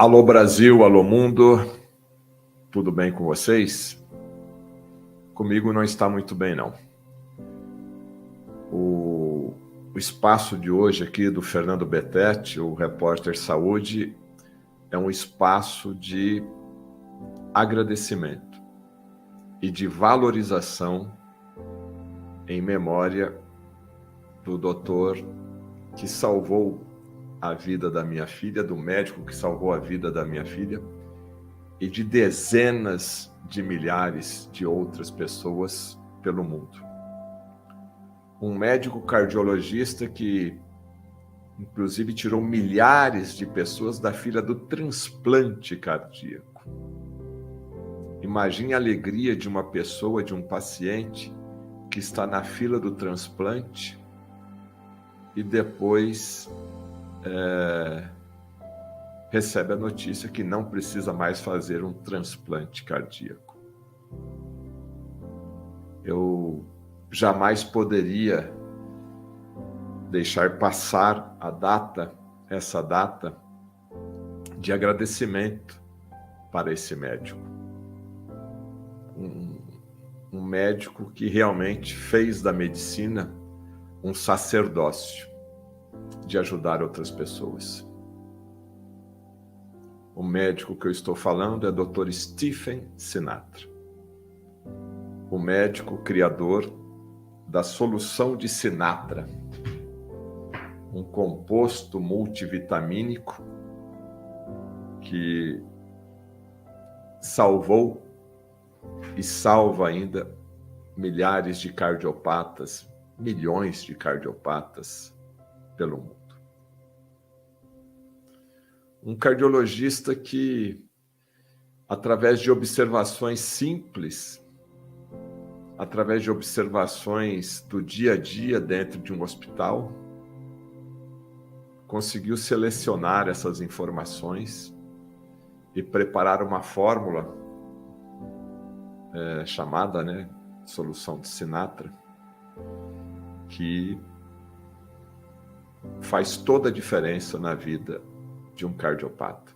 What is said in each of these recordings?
Alô Brasil, alô mundo, tudo bem com vocês? Comigo não está muito bem não. O espaço de hoje aqui do Fernando Beteti, o repórter saúde, é um espaço de agradecimento e de valorização em memória do doutor que salvou a vida da minha filha, do médico que salvou a vida da minha filha e de dezenas de milhares de outras pessoas pelo mundo. Um médico cardiologista que, inclusive, tirou milhares de pessoas da fila do transplante cardíaco. Imagine a alegria de uma pessoa, de um paciente que está na fila do transplante e depois recebe a notícia que não precisa mais fazer um transplante cardíaco. Eu jamais poderia deixar passar essa data de agradecimento para esse médico. Um médico que realmente fez da medicina um sacerdócio de ajudar outras pessoas. O médico que eu estou falando é o Dr. Stephen Sinatra, o médico criador da solução de Sinatra, um composto multivitamínico que salvou e salva ainda milhares de cardiopatas, milhões de cardiopatas pelo mundo. Um cardiologista que, através de observações simples, através de observações do dia a dia dentro de um hospital, conseguiu selecionar essas informações e preparar uma fórmula chamada, solução de Sinatra, que faz toda a diferença na vida de um cardiopata.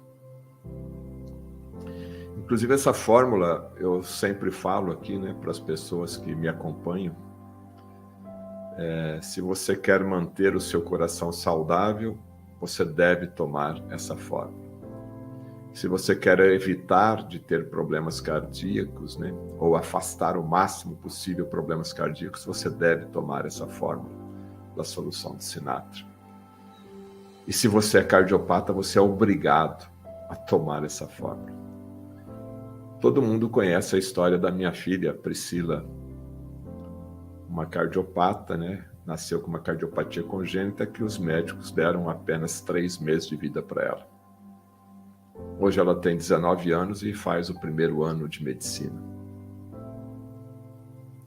Inclusive, essa fórmula eu sempre falo aqui, para as pessoas que me acompanham. Se você quer manter o seu coração saudável, você deve tomar essa fórmula. Se você quer evitar de ter problemas cardíacos, ou afastar o máximo possível problemas cardíacos, você deve tomar essa fórmula da solução de Sinatra. E se você é cardiopata, você é obrigado a tomar essa fórmula. Todo mundo conhece a história da minha filha, Priscila, uma cardiopata, nasceu com uma cardiopatia congênita que os médicos deram apenas 3 meses de vida para ela. Hoje ela tem 19 anos e faz o primeiro ano de medicina.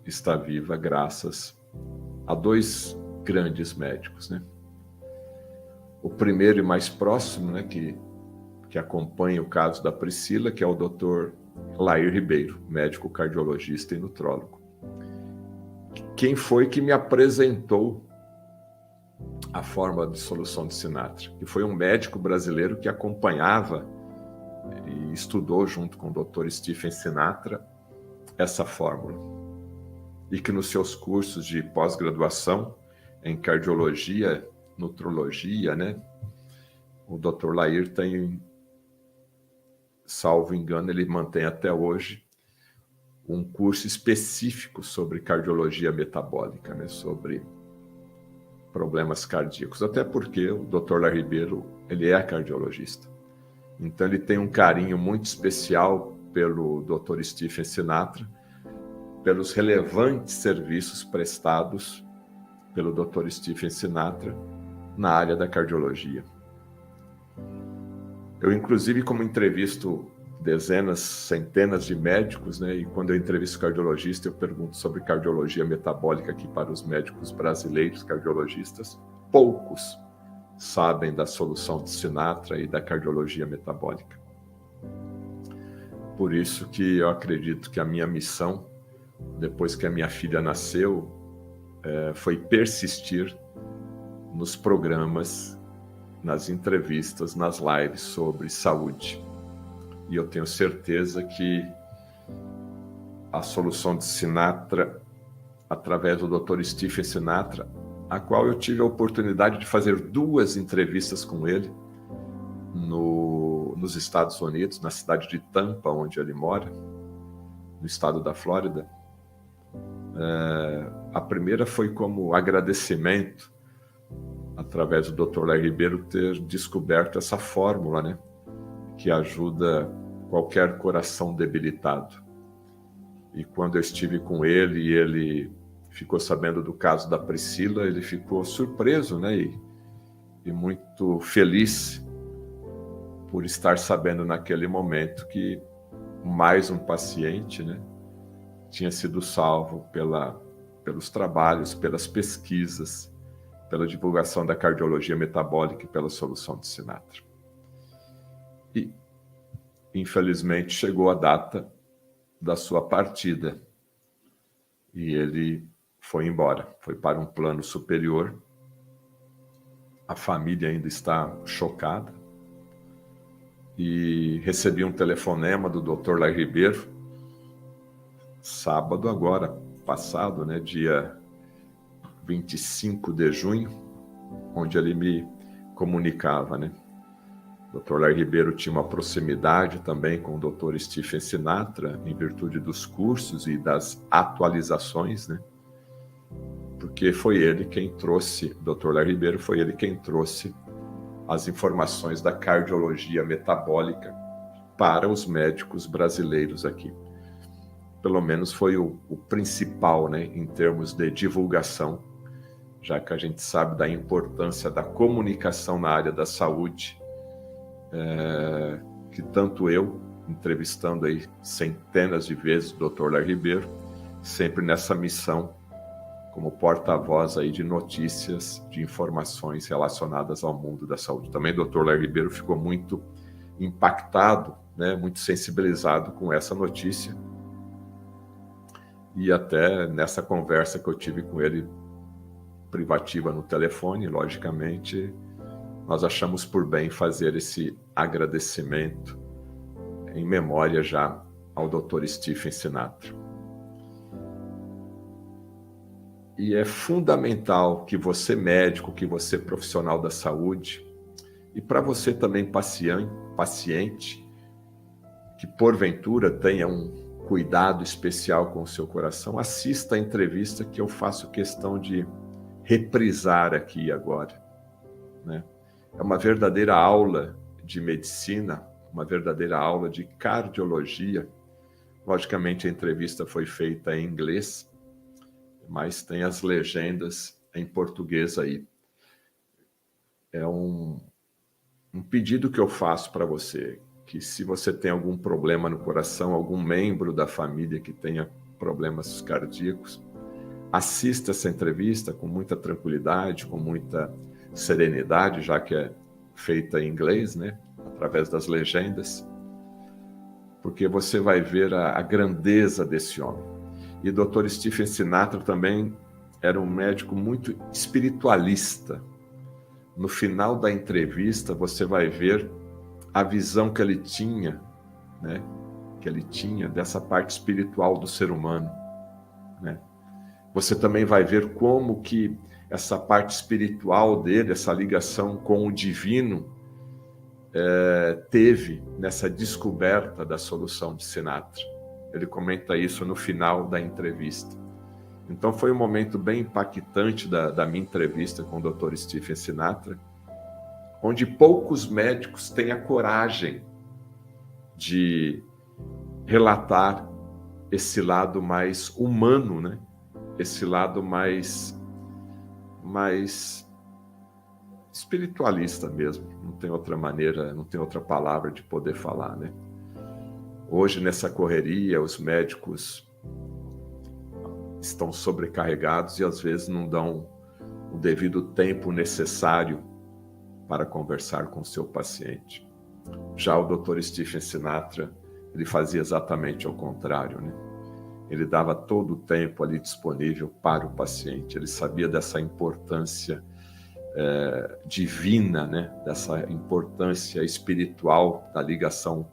Está viva graças a 2 grandes médicos, O primeiro e mais próximo, que acompanha o caso da Priscila, que é o Dr. Lair Ribeiro, médico cardiologista e nutrólogo. Quem foi que me apresentou a fórmula de solução de Sinatra? Que foi um médico brasileiro que acompanhava e estudou junto com o Dr. Stephen Sinatra essa fórmula. E que nos seus cursos de pós-graduação em cardiologia, nutrologia, o Dr. Lair tem, salvo engano, ele mantém até hoje um curso específico sobre cardiologia metabólica, sobre problemas cardíacos, até porque o Dr. Lair Ribeiro, ele é cardiologista. Então ele tem um carinho muito especial pelo Dr. Stephen Sinatra, pelos relevantes serviços prestados pelo Dr. Stephen Sinatra na área da cardiologia. Eu, inclusive, como entrevisto dezenas, centenas de médicos, e quando eu entrevisto cardiologista, eu pergunto sobre cardiologia metabólica aqui para os médicos brasileiros cardiologistas. Poucos sabem da solução de Sinatra e da cardiologia metabólica. Por isso que eu acredito que a minha missão, depois que a minha filha nasceu, foi persistir nos programas nas entrevistas, nas lives sobre saúde. E eu tenho certeza que a solução de Sinatra, através do Dr. Stephen Sinatra, a qual eu tive a oportunidade de fazer 2 entrevistas com ele nos Estados Unidos, na cidade de Tampa, onde ele mora, no estado da Flórida. A primeira foi como agradecimento, através do Dr. Larry Ribeiro, ter descoberto essa fórmula, né, que ajuda qualquer coração debilitado. E quando eu estive com ele e ele ficou sabendo do caso da Priscila, ele ficou surpreso, né, e muito feliz por estar sabendo naquele momento que mais um paciente, né, tinha sido salvo pelos trabalhos, pelas pesquisas, pela divulgação da cardiologia metabólica e pela solução de Sinatra. E, infelizmente, chegou a data da sua partida e ele foi embora, foi para um plano superior. A família ainda está chocada e recebi um telefonema do Dr. Larry Ribeiro, sábado agora, passado, né, dia 25 de junho, onde ele me comunicava, né? O Dr. Larry Ribeiro tinha uma proximidade também com o Dr. Stephen Sinatra, em virtude dos cursos e das atualizações, né? Porque foi ele quem trouxe, o Dr. Larry Ribeiro foi ele quem trouxe as informações da cardiologia metabólica para os médicos brasileiros aqui. Pelo menos foi o principal, né, em termos de divulgação, já que a gente sabe da importância da comunicação na área da saúde, que tanto eu, entrevistando aí centenas de vezes o Dr. Larry Ribeiro, sempre nessa missão como porta-voz aí de notícias, de informações relacionadas ao mundo da saúde. Também o Dr. Larry Ribeiro ficou muito impactado, né, muito sensibilizado com essa notícia. E até nessa conversa que eu tive com ele, privativa no telefone, logicamente, nós achamos por bem fazer esse agradecimento em memória já ao Dr. Stephen Sinatra. E é fundamental que você, médico, que você, profissional da saúde, e para você também, paciente, que porventura tenha um cuidado especial com o seu coração, assista a entrevista que eu faço questão de reprisar aqui agora, né? É uma verdadeira aula de medicina, uma verdadeira aula de cardiologia. Logicamente, a entrevista foi feita em inglês, mas tem as legendas em português aí. É um pedido que eu faço para você, que se você tem algum problema no coração, algum membro da família que tenha problemas cardíacos, assista essa entrevista com muita tranquilidade, com muita serenidade, já que é feita em inglês, né, através das legendas, porque você vai ver a grandeza desse homem. E o Dr. Stephen Sinatra também era um médico muito espiritualista. No final da entrevista, você vai ver a visão que ele tinha, né, que ele tinha dessa parte espiritual do ser humano, né? Você também vai ver como que essa parte espiritual dele, essa ligação com o divino, teve nessa descoberta da solução de Sinatra. Ele comenta isso no final da entrevista. Então foi um momento bem impactante da minha entrevista com o Dr. Stephen Sinatra, onde poucos médicos têm a coragem de relatar esse lado mais humano, né? Esse lado mais espiritualista mesmo. Não tem outra maneira, não tem outra palavra de poder falar, né? Hoje, nessa correria, os médicos estão sobrecarregados e às vezes não dão o devido tempo necessário para conversar com o seu paciente. Já o Dr. Stephen Sinatra, ele fazia exatamente ao contrário, né? Ele dava todo o tempo ali disponível para o paciente. Ele sabia dessa importância divina, né? Dessa importância espiritual da ligação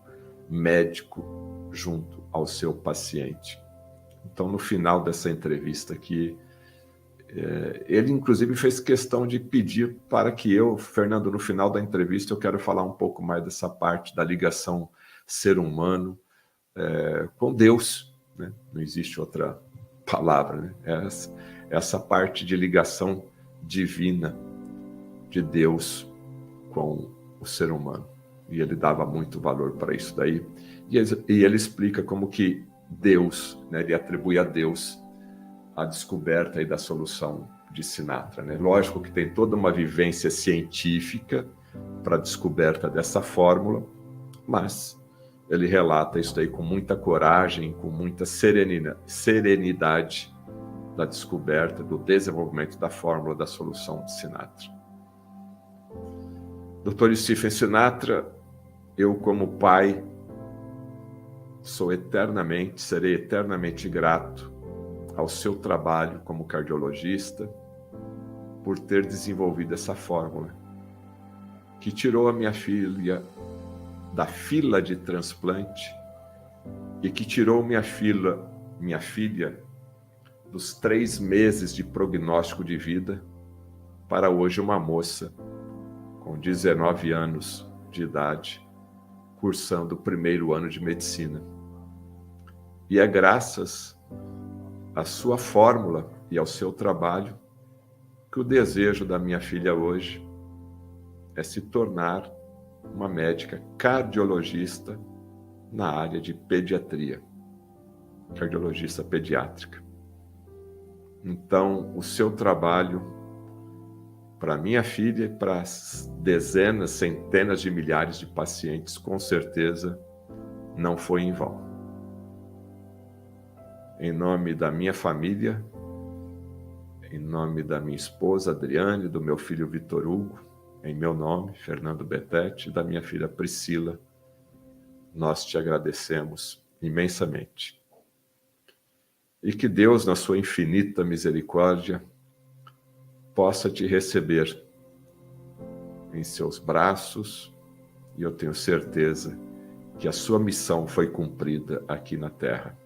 médico junto ao seu paciente. Então, no final dessa entrevista aqui, ele inclusive fez questão de pedir para que eu, Fernando, no final da entrevista, eu quero falar um pouco mais dessa parte da ligação ser humano com Deus, né? Não existe outra palavra, né? Essa parte de ligação divina de Deus com o ser humano. E ele dava muito valor para isso daí. E ele explica como que Deus, né, ele atribui a Deus a descoberta aí da solução de Sinatra, né? Lógico que tem toda uma vivência científica para a descoberta dessa fórmula, mas ele relata isso daí com muita coragem, com muita serenidade da descoberta, do desenvolvimento da fórmula da solução de Sinatra. Dr. Stephen Sinatra, eu como pai serei eternamente grato ao seu trabalho como cardiologista por ter desenvolvido essa fórmula que tirou a minha filha da fila de transplante e que tirou minha filha dos 3 meses de prognóstico de vida para hoje uma moça com 19 anos de idade, cursando o 1º ano de medicina. E é graças à sua fórmula e ao seu trabalho que o desejo da minha filha hoje é se tornar uma médica cardiologista na área de pediatria, cardiologista pediátrica. Então, o seu trabalho para minha filha e para as dezenas, centenas de milhares de pacientes, com certeza, não foi em vão. Em nome da minha família, em nome da minha esposa Adriane, do meu filho Vitor Hugo, em meu nome, Fernando Beteti, e da minha filha Priscila, nós te agradecemos imensamente. E que Deus, na sua infinita misericórdia, possa te receber em seus braços, e eu tenho certeza que a sua missão foi cumprida aqui na Terra.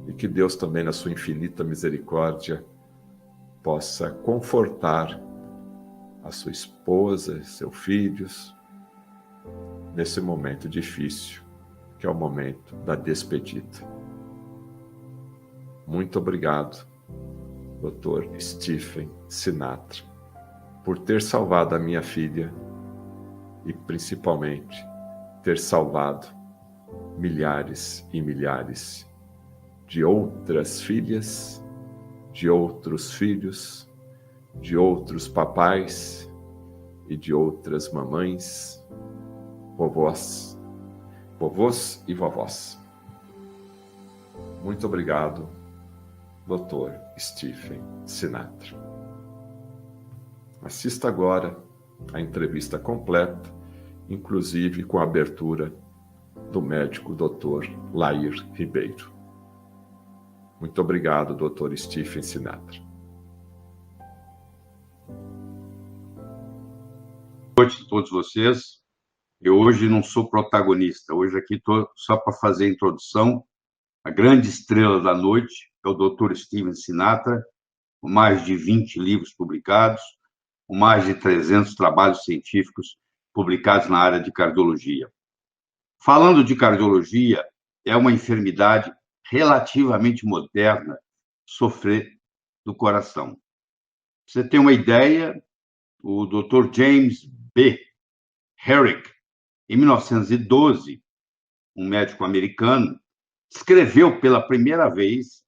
E que Deus também, na sua infinita misericórdia, possa confortar a sua esposa, seus filhos, nesse momento difícil, que é o momento da despedida. Muito obrigado, Dr. Stephen Sinatra, por ter salvado a minha filha e, principalmente, ter salvado milhares e milhares de outras filhas, de outros filhos, de outros papais e de outras mamães, vovós e vovós. Muito obrigado, Dr. Stephen Sinatra. Assista agora a entrevista completa, inclusive com a abertura do médico Dr. Lair Ribeiro. Muito obrigado, Dr. Stephen Sinatra. Boa noite a todos vocês. Eu hoje não sou protagonista, hoje aqui estou só para fazer a introdução. A grande estrela da noite é o Dr. Stephen Sinatra, com mais de 20 livros publicados, com mais de 300 trabalhos científicos publicados na área de cardiologia. Falando de cardiologia, é uma enfermidade relativamente moderna sofrer do coração. Pra você ter uma ideia, o Dr. James B. Herrick, em 1912, um médico americano, descreveu pela primeira vez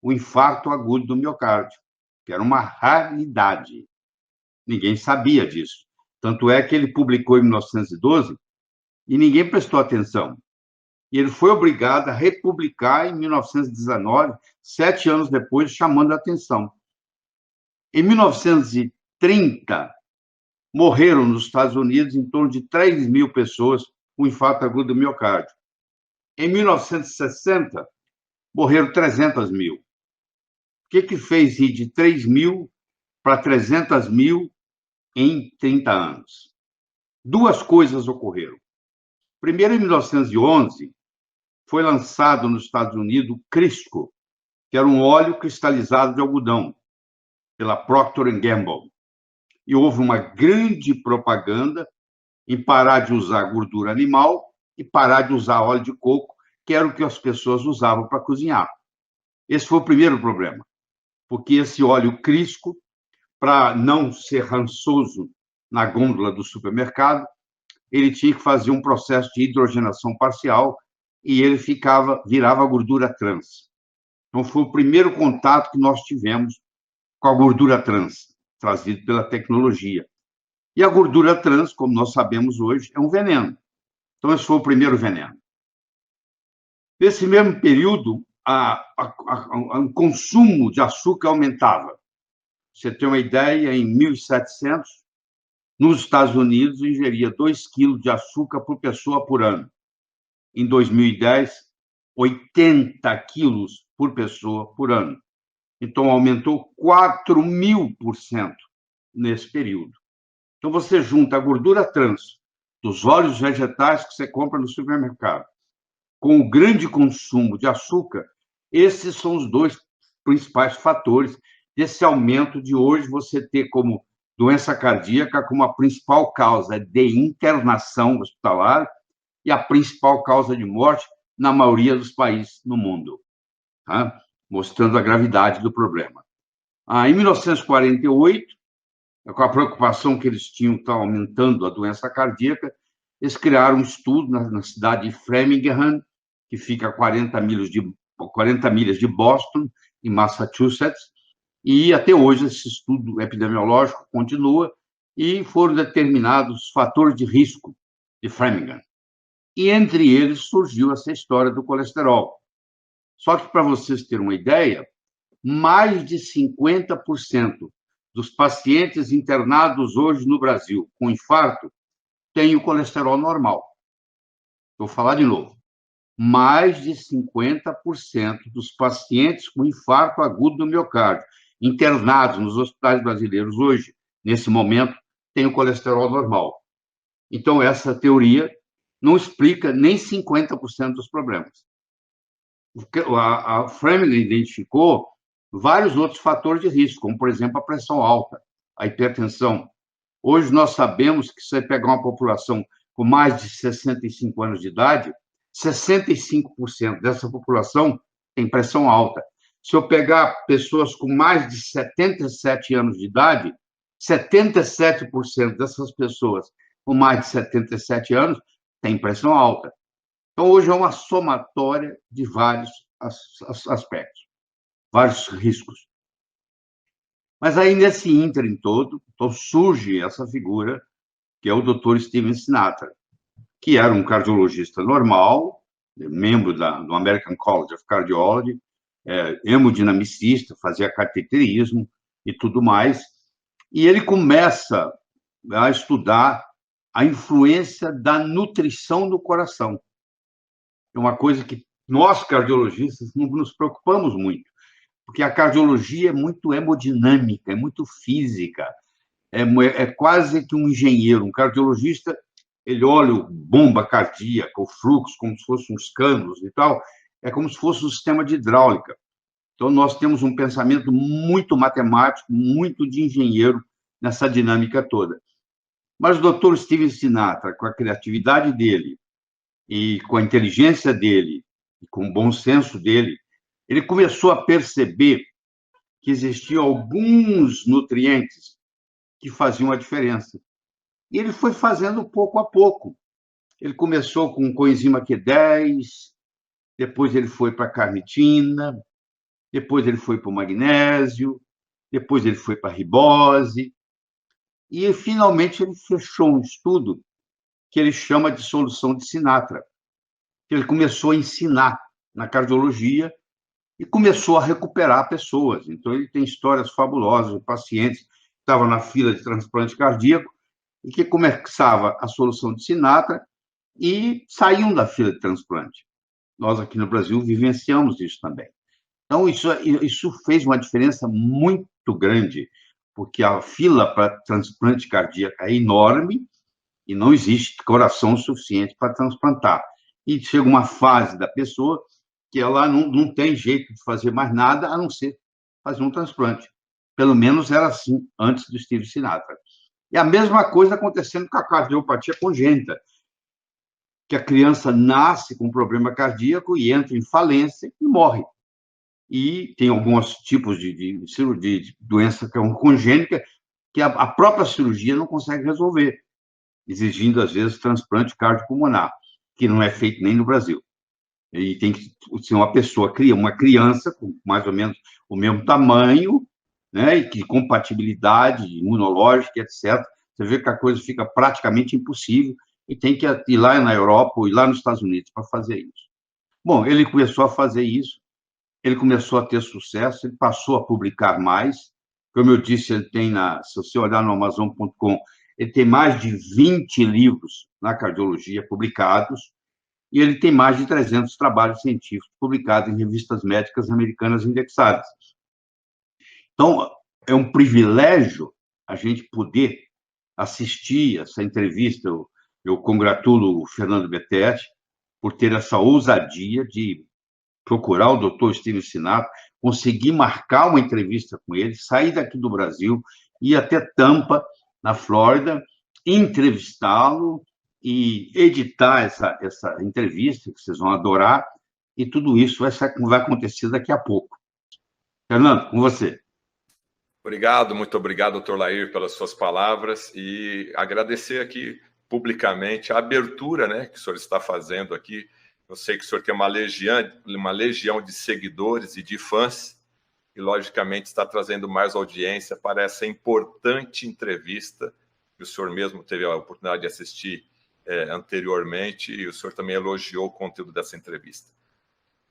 o infarto agudo do miocárdio, que era uma raridade. Ninguém sabia disso. Tanto é que ele publicou em 1912 e ninguém prestou atenção. E ele foi obrigado a republicar em 1919, 7 anos depois, chamando a atenção. Em 1930, morreram nos Estados Unidos em torno de 3.000 pessoas com infarto agudo do miocárdio. Em 1960, morreram 300.000. O que fez ir de 3.000 para 300.000 em 30 anos. Duas coisas ocorreram. Primeiro, em 1911, foi lançado nos Estados Unidos o Crisco, que era um óleo cristalizado de algodão, pela Procter & Gamble. E houve uma grande propaganda em parar de usar gordura animal e parar de usar óleo de coco, que era o que as pessoas usavam para cozinhar. Esse foi o primeiro problema, porque esse óleo Crisco, para não ser rançoso na gôndola do supermercado, ele tinha que fazer um processo de hidrogenação parcial e ele virava gordura trans. Então, foi o primeiro contato que nós tivemos com a gordura trans, trazido pela tecnologia. E a gordura trans, como nós sabemos hoje, é um veneno. Então, esse foi o primeiro veneno. Nesse mesmo período, o consumo de açúcar aumentava. Você tem uma ideia, em 1700, nos Estados Unidos, ingeria 2 quilos de açúcar por pessoa por ano. Em 2010, 80 quilos por pessoa por ano. Então, aumentou 4.000% nesse período. Então, você junta a gordura trans dos óleos vegetais que você compra no supermercado com o grande consumo de açúcar, esses são os dois principais fatores desse aumento de hoje você ter como doença cardíaca como a principal causa de internação hospitalar e a principal causa de morte na maioria dos países no mundo, tá? Mostrando a gravidade do problema. Em 1948, com a preocupação que eles tinham de estar aumentando a doença cardíaca, eles criaram um estudo na cidade de Framingham, que fica a 40 milhas de Boston, em Massachusetts, e até hoje esse estudo epidemiológico continua e foram determinados os fatores de risco de Framingham. E entre eles surgiu essa história do colesterol. Só que, para vocês terem uma ideia, mais de 50% dos pacientes internados hoje no Brasil com infarto têm o colesterol normal. Vou falar de novo. Mais de 50% dos pacientes com infarto agudo do miocárdio internados nos hospitais brasileiros hoje, nesse momento, têm o colesterol normal. Então, essa teoria não explica nem 50% dos problemas. A Framingham identificou vários outros fatores de risco, como, por exemplo, a pressão alta, a hipertensão. Hoje nós sabemos que se você pegar uma população com mais de 65 anos de idade, 65% dessa população tem pressão alta. Se eu pegar pessoas com mais de 77 anos de idade, 77% dessas pessoas com mais de 77 anos têm pressão alta. Então, hoje é uma somatória de vários aspectos, vários riscos. Mas aí, nesse ínterim todo, então, surge essa figura, que é o Dr. Steven Sinatra, que era um cardiologista normal, membro do American College of Cardiology, hemodinamicista, fazia cateterismo e tudo mais, e ele começa a estudar a influência da nutrição no coração. É uma coisa que nós, cardiologistas, não nos preocupamos muito, porque a cardiologia é muito hemodinâmica, é muito física, é quase que um engenheiro, um cardiologista, ele olha o bomba cardíaca, o fluxo, como se fossem uns canos e tal, é como se fosse um sistema de hidráulica. Então, nós temos um pensamento muito matemático, muito de engenheiro nessa dinâmica toda. Mas o Dr. Steven Sinatra, com a criatividade dele, e com a inteligência dele, e com o bom senso dele, ele começou a perceber que existiam alguns nutrientes que faziam a diferença. E ele foi fazendo pouco a pouco. Ele começou com coenzima Q10, depois ele foi para a carnitina, depois ele foi para o magnésio, depois ele foi para a ribose, e finalmente ele fechou um estudo que ele chama de solução de Sinatra. Ele começou a ensinar na cardiologia e começou a recuperar pessoas. Então, ele tem histórias fabulosas de pacientes que estavam na fila de transplante cardíaco e que começava a solução de Sinatra e saíam da fila de transplante. Nós, aqui no Brasil, vivenciamos isso também. Então, isso fez uma diferença muito grande, porque a fila para transplante cardíaco é enorme e não existe coração suficiente para transplantar. E chega uma fase da pessoa que ela não tem jeito de fazer mais nada a não ser fazer um transplante. Pelo menos era assim antes do Steve Sinatra. E a mesma coisa acontecendo com a cardiopatia congênita, que a criança nasce com um problema cardíaco e entra em falência e morre. E tem alguns tipos de doença que é congênita que a própria cirurgia não consegue resolver, exigindo, às vezes, transplante cardiopulmonar, que não é feito nem no Brasil. E tem que ser uma pessoa, uma criança com mais ou menos o mesmo tamanho, né, e que compatibilidade imunológica, etc. Você vê que a coisa fica praticamente impossível e tem que ir lá na Europa ou ir lá nos Estados Unidos para fazer isso. Bom, ele começou a fazer isso, ele começou a ter sucesso, ele passou a publicar mais. Como eu disse, ele tem, se você olhar no Amazon.com, ele tem mais de 20 livros na cardiologia publicados, e ele tem mais de 300 trabalhos científicos publicados em revistas médicas americanas indexadas. Então, é um privilégio a gente poder assistir essa entrevista. Eu congratulo o Fernando Beteti por ter essa ousadia de procurar o Dr. Steve Sinatra, conseguir marcar uma entrevista com ele, sair daqui do Brasil, ir até Tampa, na Flórida, entrevistá-lo e editar essa entrevista, que vocês vão adorar, e tudo isso vai acontecer daqui a pouco. Fernando, com você. Obrigado, muito obrigado, doutor Lair, pelas suas palavras, e agradecer aqui publicamente a abertura, né, que o senhor está fazendo aqui. Eu sei que o senhor tem uma legião de seguidores e de fãs, e logicamente está trazendo mais audiência para essa importante entrevista, que o senhor mesmo teve a oportunidade de assistir anteriormente, e o senhor também elogiou o conteúdo dessa entrevista.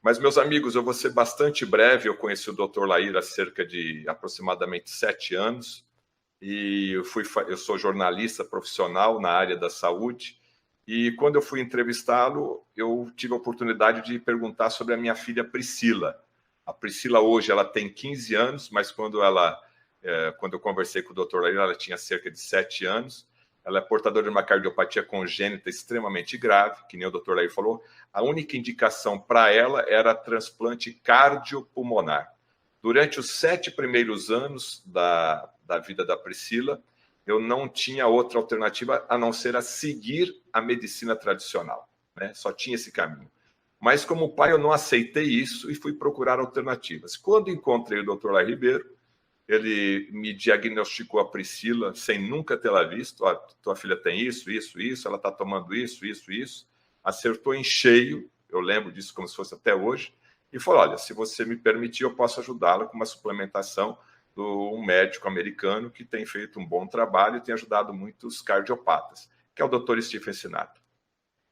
Mas, meus amigos, eu vou ser bastante breve. Eu conheci o Dr. Lair há cerca de aproximadamente 7 anos, e eu sou jornalista profissional na área da saúde, e quando eu fui entrevistá-lo, eu tive a oportunidade de perguntar sobre a minha filha Priscila. A Priscila hoje ela tem 15 anos, mas quando eu conversei com o Dr. Lair, ela tinha cerca de 7 anos. Ela é portadora de uma cardiopatia congênita extremamente grave, que nem o Dr. Lair falou. A única indicação para ela era transplante cardiopulmonar. Durante os 7 primeiros anos da vida da Priscila, eu não tinha outra alternativa a não ser a seguir a medicina tradicional, né? Só tinha esse caminho. Mas, como pai, eu não aceitei isso e fui procurar alternativas. Quando encontrei o Dr. Lair Ribeiro, ele me diagnosticou a Priscila sem nunca tê-la visto. Ó, tua filha tem isso, ela está tomando isso. Acertou em cheio, eu lembro disso como se fosse até hoje, e falou, olha, se você me permitir, eu posso ajudá-la com uma suplementação de um médico americano que tem feito um bom trabalho e tem ajudado muitos cardiopatas, que é o Dr. Steve Sinatra.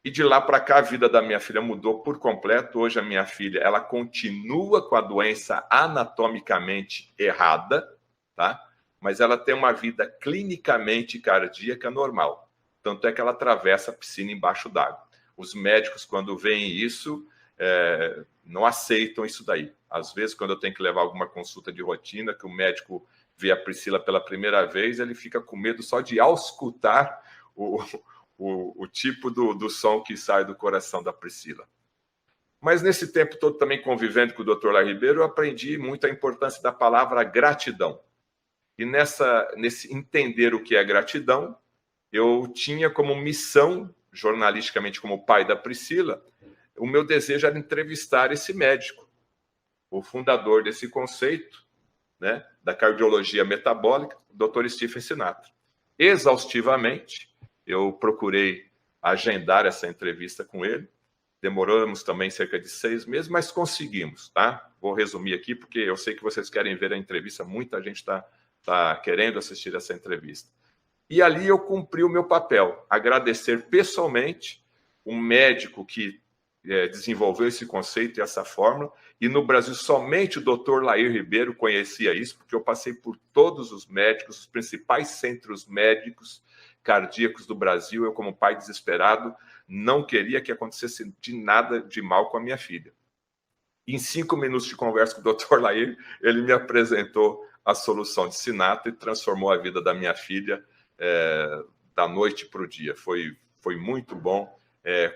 E de lá para cá, a vida da minha filha mudou por completo. Hoje, a minha filha, ela continua com a doença anatomicamente errada, tá? Mas ela tem uma vida clinicamente cardíaca normal. Tanto é que ela atravessa a piscina embaixo d'água. Os médicos, quando veem isso, não aceitam isso daí. Às vezes, quando eu tenho que levar alguma consulta de rotina, que o médico vê a Priscila pela primeira vez, ele fica com medo só de auscultar o tipo do som que sai do coração da Priscila. Mas nesse tempo todo também convivendo com o Dr. Lair Ribeiro, eu aprendi muito a importância da palavra gratidão. E nesse entender o que é gratidão, eu tinha como missão, jornalisticamente como pai da Priscila, o meu desejo era entrevistar esse médico, o fundador desse conceito, né, da cardiologia metabólica, o Dr. Steve Sinatra. Exaustivamente, eu procurei agendar essa entrevista com ele. Demoramos também cerca de 6 meses, mas conseguimos, tá? Vou resumir aqui, porque eu sei que vocês querem ver a entrevista. Muita gente está querendo assistir essa entrevista. E ali eu cumpri o meu papel, agradecer pessoalmente um médico que desenvolveu esse conceito e essa fórmula. E no Brasil, somente o Dr. Lair Ribeiro conhecia isso, porque eu passei por todos os médicos, os principais centros médicos cardíacos do Brasil. Eu, como pai desesperado, não queria que acontecesse de nada de mal com a minha filha. Em 5 minutos de conversa com o Dr. Lair, ele me apresentou a solução de Sinatra e transformou a vida da minha filha da noite para o dia. Foi muito bom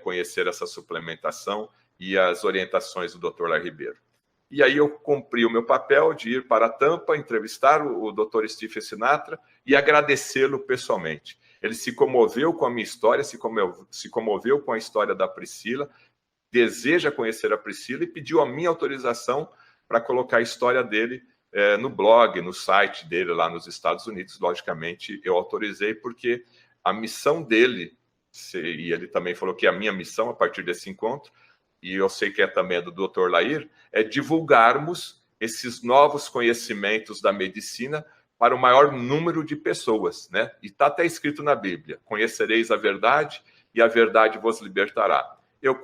conhecer essa suplementação e as orientações do Dr. Lai Ribeiro. E aí eu cumpri o meu papel de ir para a Tampa, entrevistar o Dr. Stephen Sinatra e agradecê-lo pessoalmente. Ele se comoveu com a minha história, se comoveu com a história da Priscila, deseja conhecer a Priscila e pediu a minha autorização para colocar a história dele no blog, no site dele lá nos Estados Unidos. Logicamente, eu autorizei porque a missão dele, e ele também falou que a minha missão a partir desse encontro, e eu sei que também do Dr. Lair, é divulgarmos esses novos conhecimentos da medicina para o maior número de pessoas, né? E está até escrito na Bíblia: conhecereis a verdade e a verdade vos libertará. Eu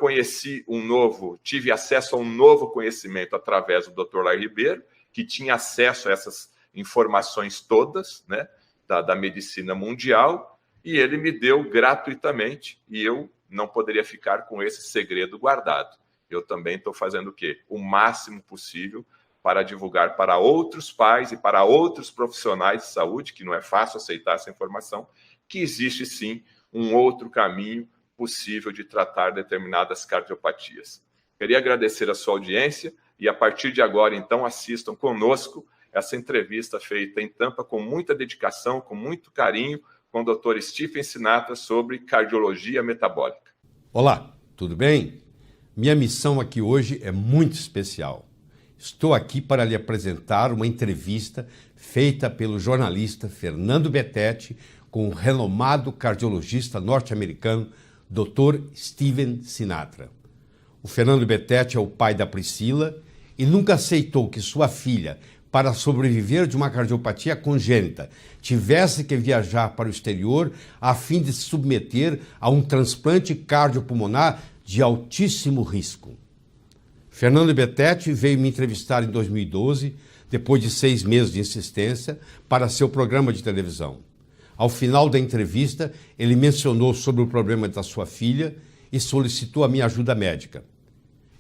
tive acesso a um novo conhecimento através do Dr. Lai Ribeiro, que tinha acesso a essas informações todas, né, da medicina mundial, e ele me deu gratuitamente, e eu não poderia ficar com esse segredo guardado. Eu também estou fazendo o quê? O máximo possível para divulgar para outros pais e para outros profissionais de saúde, que não é fácil aceitar essa informação, que existe sim um outro caminho possível de tratar determinadas cardiopatias. Queria agradecer a sua audiência e a partir de agora, então, assistam conosco essa entrevista feita em Tampa com muita dedicação, com muito carinho, com o Dr. Stephen Sinatra sobre cardiologia metabólica. Olá, tudo bem? Minha missão aqui hoje é muito especial. Estou aqui para lhe apresentar uma entrevista feita pelo jornalista Fernando Beteti com o renomado cardiologista norte-americano Dr. Stephen Sinatra. O Fernando Beteti é o pai da Priscila e nunca aceitou que sua filha, para sobreviver de uma cardiopatia congênita, tivesse que viajar para o exterior a fim de se submeter a um transplante cardiopulmonar de altíssimo risco. Fernando Beteti veio me entrevistar em 2012, depois de 6 meses de insistência, para seu programa de televisão. Ao final da entrevista, ele mencionou sobre o problema da sua filha e solicitou a minha ajuda médica.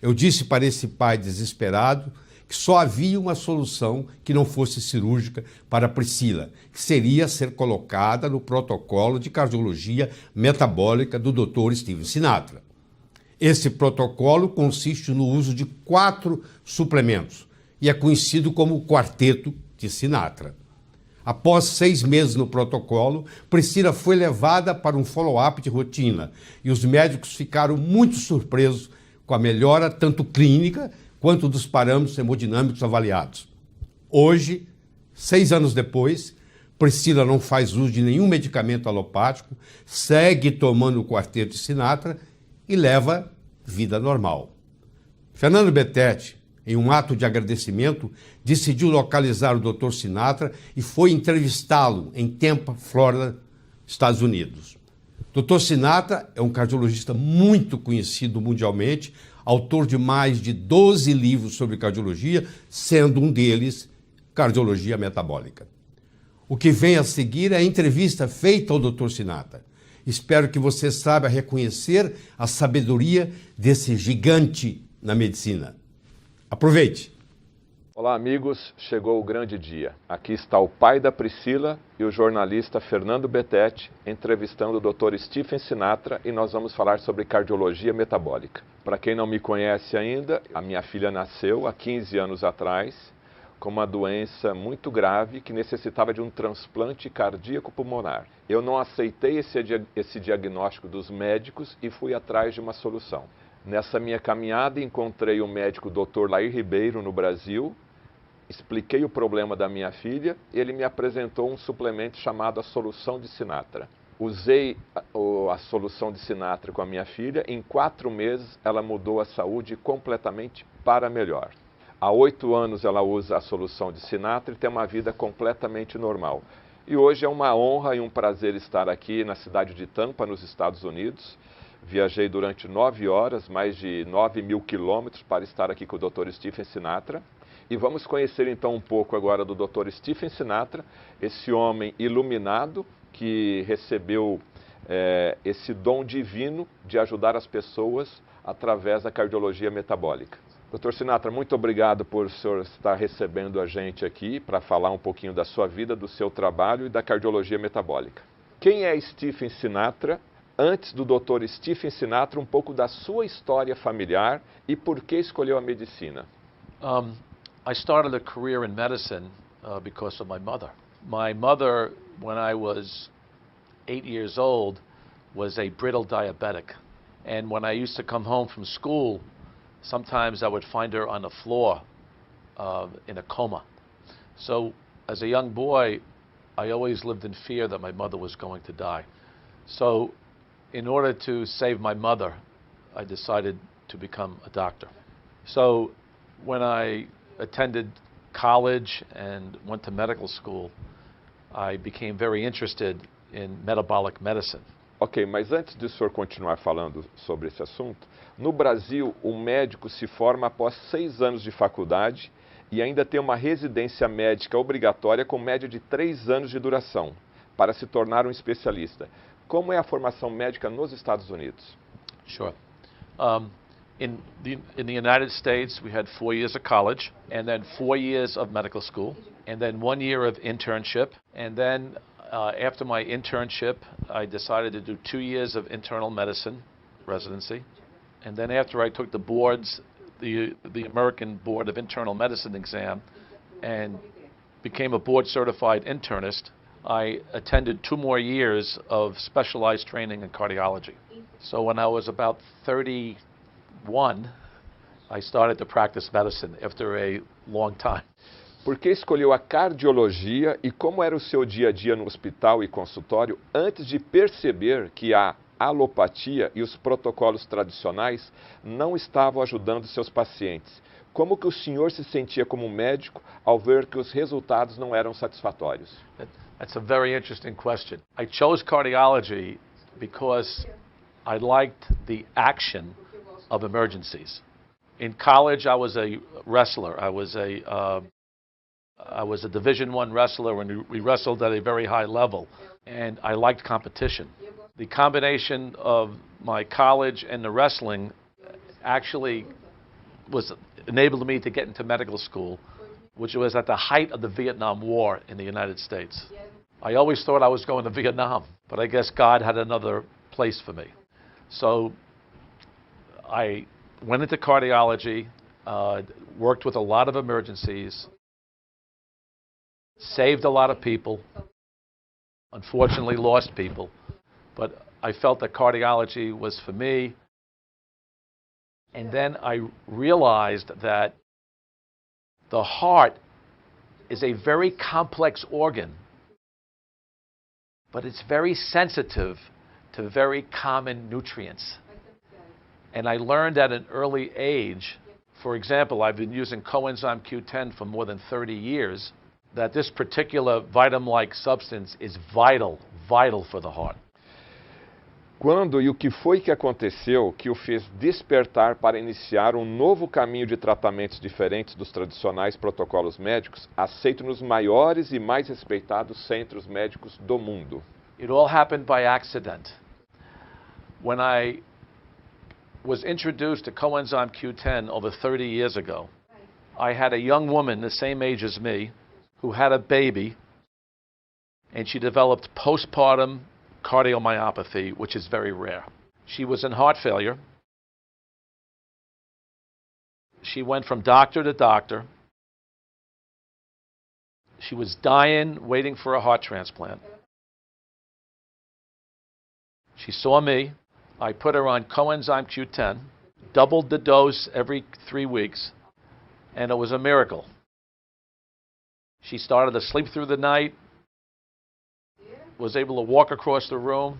Eu disse para esse pai desesperado que só havia uma solução que não fosse cirúrgica para a Priscila, que seria ser colocada no protocolo de cardiologia metabólica do Dr. Stephen Sinatra. Esse protocolo consiste no uso de 4 suplementos e é conhecido como o quarteto de Sinatra. Após 6 meses no protocolo, Priscila foi levada para um follow-up de rotina e os médicos ficaram muito surpresos com a melhora tanto clínica quanto dos parâmetros hemodinâmicos avaliados. Hoje, 6 anos depois, Priscila não faz uso de nenhum medicamento alopático, segue tomando o quarteto de Sinatra e leva vida normal. Fernando Beteti, em um ato de agradecimento, decidiu localizar o Dr. Sinatra e foi entrevistá-lo em Tampa, Flórida, Estados Unidos. Dr. Sinatra é um cardiologista muito conhecido mundialmente, autor de mais de 12 livros sobre cardiologia, sendo um deles Cardiologia Metabólica. O que vem a seguir é a entrevista feita ao Dr. Sinatra. Espero que você saiba reconhecer a sabedoria desse gigante na medicina. Aproveite! Olá, amigos. Chegou o grande dia. Aqui está o pai da Priscila e o jornalista Fernando Beteti entrevistando o Dr. Stephen Sinatra e nós vamos falar sobre cardiologia metabólica. Para quem não me conhece ainda, a minha filha nasceu há 15 anos atrás com uma doença muito grave que necessitava de um transplante cardíaco pulmonar. Eu não aceitei esse diagnóstico dos médicos e fui atrás de uma solução. Nessa minha caminhada encontrei o médico Dr. Lai Ribeiro no Brasil, expliquei o problema da minha filha e ele me apresentou um suplemento chamado a solução de Sinatra. Usei a solução de Sinatra com a minha filha, em 4 meses ela mudou a saúde completamente para melhor. Há 8 anos ela usa a solução de Sinatra e tem uma vida completamente normal. E hoje é uma honra e um prazer estar aqui na cidade de Tampa, nos Estados Unidos. Viajei durante 9 horas, mais de 9.000 quilômetros para estar aqui com o Dr. Stephen Sinatra. E vamos conhecer então um pouco agora do Dr. Stephen Sinatra, esse homem iluminado que recebeu esse dom divino de ajudar as pessoas através da cardiologia metabólica. Dr. Sinatra, muito obrigado por o senhor estar recebendo a gente aqui para falar um pouquinho da sua vida, do seu trabalho e da cardiologia metabólica. Quem é Stephen Sinatra? Antes do Dr. Stephen Sinatra, um pouco da sua história familiar e por que escolheu a medicina. I started a career in medicine because of my mother. My mother, when I was 8 years old, was a brittle diabetic. And when I used to come home from school, sometimes I would find her on the floor in a coma. So as a young boy, I always lived in fear that my mother was going to die. So in order to save my mother, I decided to become a doctor. So when I attended college and went to medical school, I became very interested in metabolic medicine. Ok, mas antes de o senhor continuar falando sobre esse assunto, no Brasil, um médico se forma após 6 anos de faculdade e ainda tem uma residência médica obrigatória com média de 3 anos de duração, para se tornar um especialista. Como é a formação médica nos Estados Unidos? Sure. In the United States, we had 4 years of college, and then 4 years of medical school, and then 1 year of internship, and then after my internship, I decided to do 2 years of internal medicine residency. And then after I took the boards, the American Board of Internal Medicine exam, and became a board-certified internist, I attended 2 more years of specialized training in cardiology. So when I was about 31, I started to practice medicine after a long time. Por que escolheu a cardiologia e como era o seu dia a dia no hospital e consultório antes de perceber que a alopatia e os protocolos tradicionais não estavam ajudando seus pacientes? Como que o senhor se sentia como médico ao ver que os resultados não eram satisfatórios? That's a very interesting question. I chose cardiology because I liked the action of emergencies. In college, I was a wrestler. I was a Division I wrestler, and we wrestled at a very high level, and I liked competition. The combination of my college and the wrestling actually enabled me to get into medical school, which was at the height of the Vietnam War in the United States. I always thought I was going to Vietnam, but I guess God had another place for me. So I went into cardiology, worked with a lot of emergencies, saved a lot of people, unfortunately lost people, but I felt that cardiology was for me. And then I realized that the heart is a very complex organ, but it's very sensitive to very common nutrients. And I learned at an early age, for example, I've been using Coenzyme Q10 for more than 30 years, that this particular vitamin-like substance is vital for the heart. Quando e o que foi que aconteceu que o fez despertar para iniciar um novo caminho de tratamentos diferentes dos tradicionais protocolos médicos, aceito nos maiores e mais respeitados centros médicos do mundo? It all happened by accident. When I was introduced to Coenzyme Q10 over 30 years ago, I had a young woman the same age as me who had a baby, and she developed postpartum cardiomyopathy, which is very rare. She was in heart failure. She went from doctor to doctor. She was dying, waiting for a heart transplant. She saw me. I put her on Coenzyme Q10, doubled the dose every 3 weeks, and it was a miracle. She started to sleep through the night, was able to walk across the room,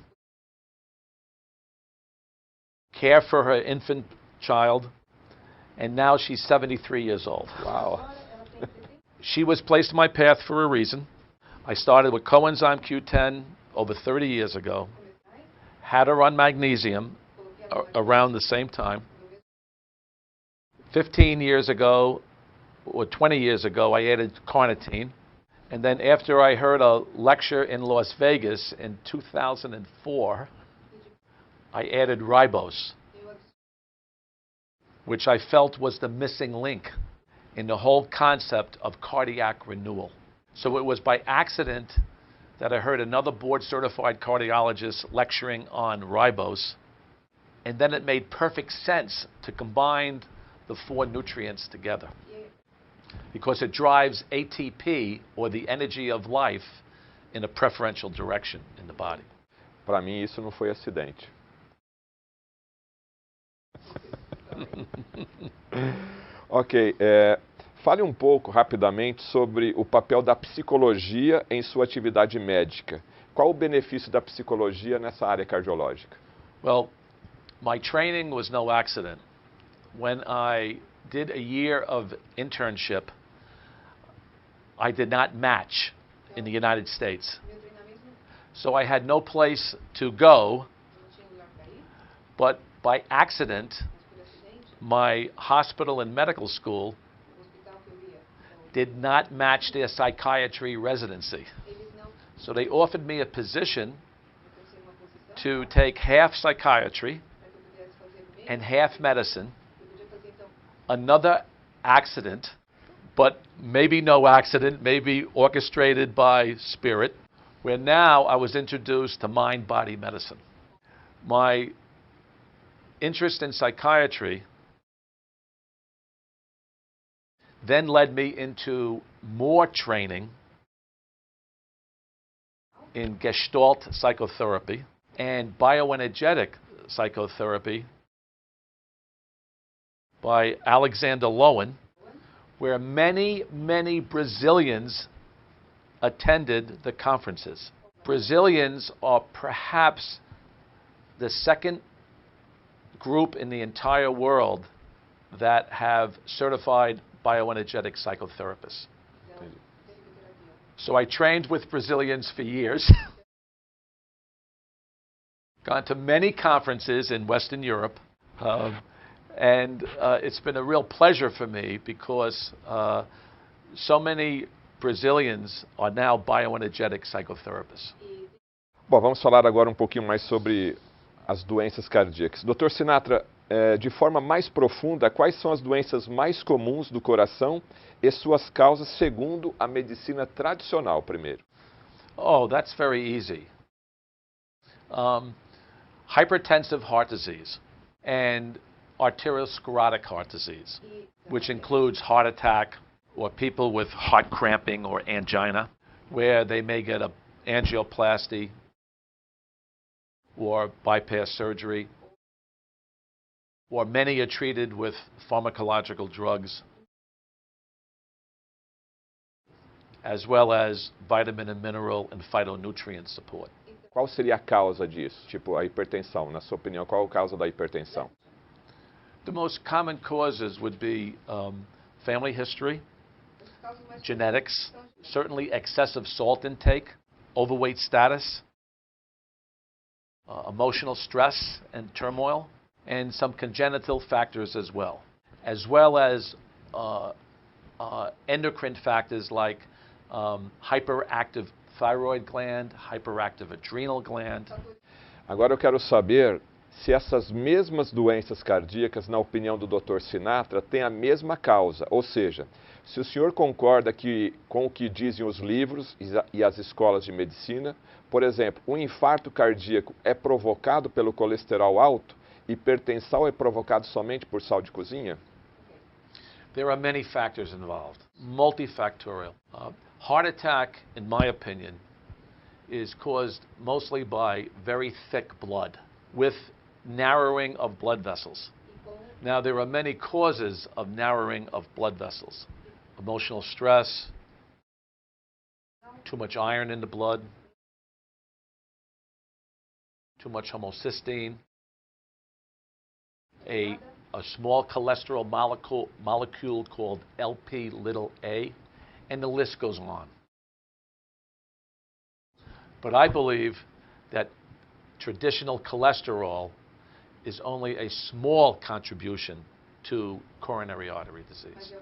care for her infant child, and now she's 73 years old. Wow. She was placed in my path for a reason. I started with Coenzyme Q10 over 30 years ago, had her on magnesium around the same time. 15 years ago, or 20 years ago, I added carnitine. And then after I heard a lecture in Las Vegas in 2004, I added ribose. which I felt was the missing link in the whole concept of cardiac renewal. So it was by accident that I heard another board-certified cardiologist lecturing on ribose, and then it made perfect sense to combine the 4 nutrients together, because it drives ATP, or the energy of life, in a preferential direction in the body. Para mim, isso não foi acidente. Ok, fale um pouco, rapidamente, sobre o papel da psicologia em sua atividade médica. Qual o benefício da psicologia nessa área cardiológica? Well, my training was no accident. When I did a year of internship, I did not match in the United States. So I had no place to go, but by accident, my hospital and medical school did not match their psychiatry residency. So they offered me a position to take half psychiatry and half medicine. Another accident, but maybe no accident, maybe orchestrated by spirit, where now I was introduced to mind-body medicine. My interest in psychiatry then led me into more training in Gestalt psychotherapy and bioenergetic psychotherapy by Alexander Lowen, where many, many Brazilians attended the conferences. Brazilians are perhaps the second group in the entire world that have certified bioenergetic psychotherapists. So I trained with Brazilians for years, gone to many conferences in Western Europe, and it's been a real pleasure for me because so many Brazilians are now bioenergetic psychotherapists. Bom, vamos falar agora um pouquinho mais sobre as doenças cardíacas. Dr. Sinatra, de forma mais profunda, quais são as doenças mais comuns do coração e suas causas segundo a medicina tradicional, primeiro? Oh, that's very easy. Hypertensive heart disease and arteriosclerotic heart disease, which includes heart attack or people with heart cramping or angina, where they may get an angioplasty or bypass surgery, or many are treated with pharmacological drugs, as well as vitamin and mineral and phytonutrient support. Qual seria a causa disso? Tipo, a hipertensão. Na sua opinião, qual é a causa da hipertensão? The most common causes would be family history, genetics, certainly excessive salt intake, overweight status, emotional stress and turmoil, and some congenital factors as well as endocrine factors like hyperactive thyroid gland, hyperactive adrenal gland. Agora eu quero saber se essas mesmas doenças cardíacas, na opinião do Dr. Sinatra, têm a mesma causa, ou seja, se o senhor concorda com o que dizem os livros e as escolas de medicina, por exemplo, um infarto cardíaco é provocado pelo colesterol alto, hipertensão é provocado somente por sal de cozinha? There are many factors involved, multifactorial. Heart attack, in my opinion, is caused mostly by very thick blood with narrowing of blood vessels. Now, there are many causes of narrowing of blood vessels. Emotional stress, too much iron in the blood, too much homocysteine, a small cholesterol molecule called Lp(a), and the list goes on. But I believe that traditional cholesterol is only a small contribution to coronary artery disease.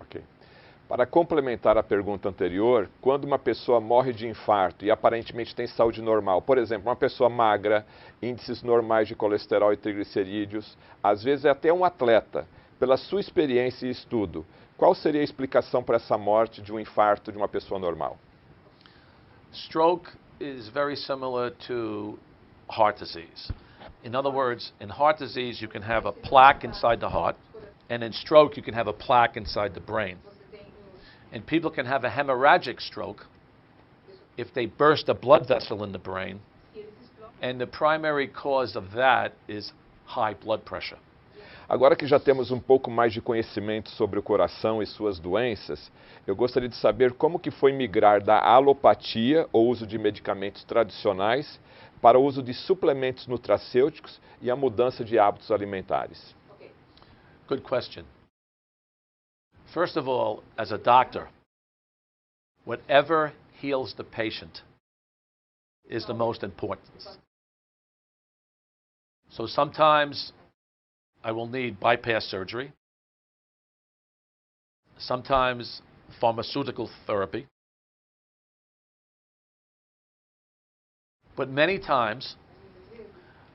Ok. Para complementar a pergunta anterior, quando uma pessoa morre de infarto e aparentemente tem saúde normal, por exemplo, uma pessoa magra, índices normais de colesterol e triglicerídeos, às vezes é até um atleta, pela sua experiência e estudo, qual seria a explicação para essa morte de um infarto de uma pessoa normal? Stroke is very similar to heart disease. In other words, in heart disease, you can have a plaque inside the heart, and in stroke, you can have a plaque inside the brain. And people can have a hemorrhagic stroke if they burst a blood vessel in the brain, and the primary cause of that is high blood pressure. Agora que já temos um pouco mais de conhecimento sobre o coração e suas doenças, eu gostaria de saber como que foi migrar da alopatia, ou uso de medicamentos tradicionais, para o uso de suplementos nutracêuticos e a mudança de hábitos alimentares. Good question. First of all, as a doctor, whatever heals the patient is the most important. So sometimes I will need bypass surgery, sometimes pharmaceutical therapy, but many times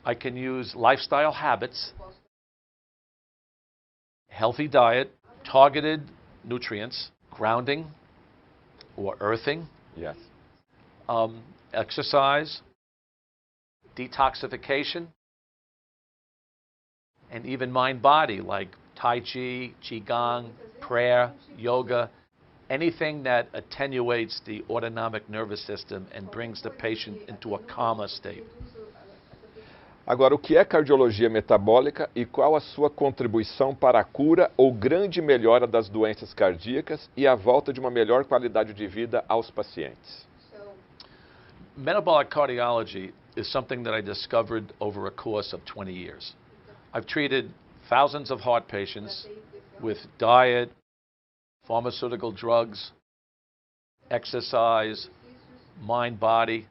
I can use lifestyle habits, healthy diet, targeted nutrients, grounding or earthing, Yes. exercise, detoxification, and even mind-body like Tai Chi, Qigong, prayer, yoga, anything that attenuates the autonomic nervous system and brings the patient into a calmer state. Agora, o que é cardiologia metabólica e qual a sua contribuição para a cura ou grande melhora das doenças cardíacas e a volta de uma melhor qualidade de vida aos pacientes? Metabolic cardiology is something that I discovered over a course of 20 years. I've treated thousands of heart patients with diet, pharmaceutical drugs, exercise, mind, body.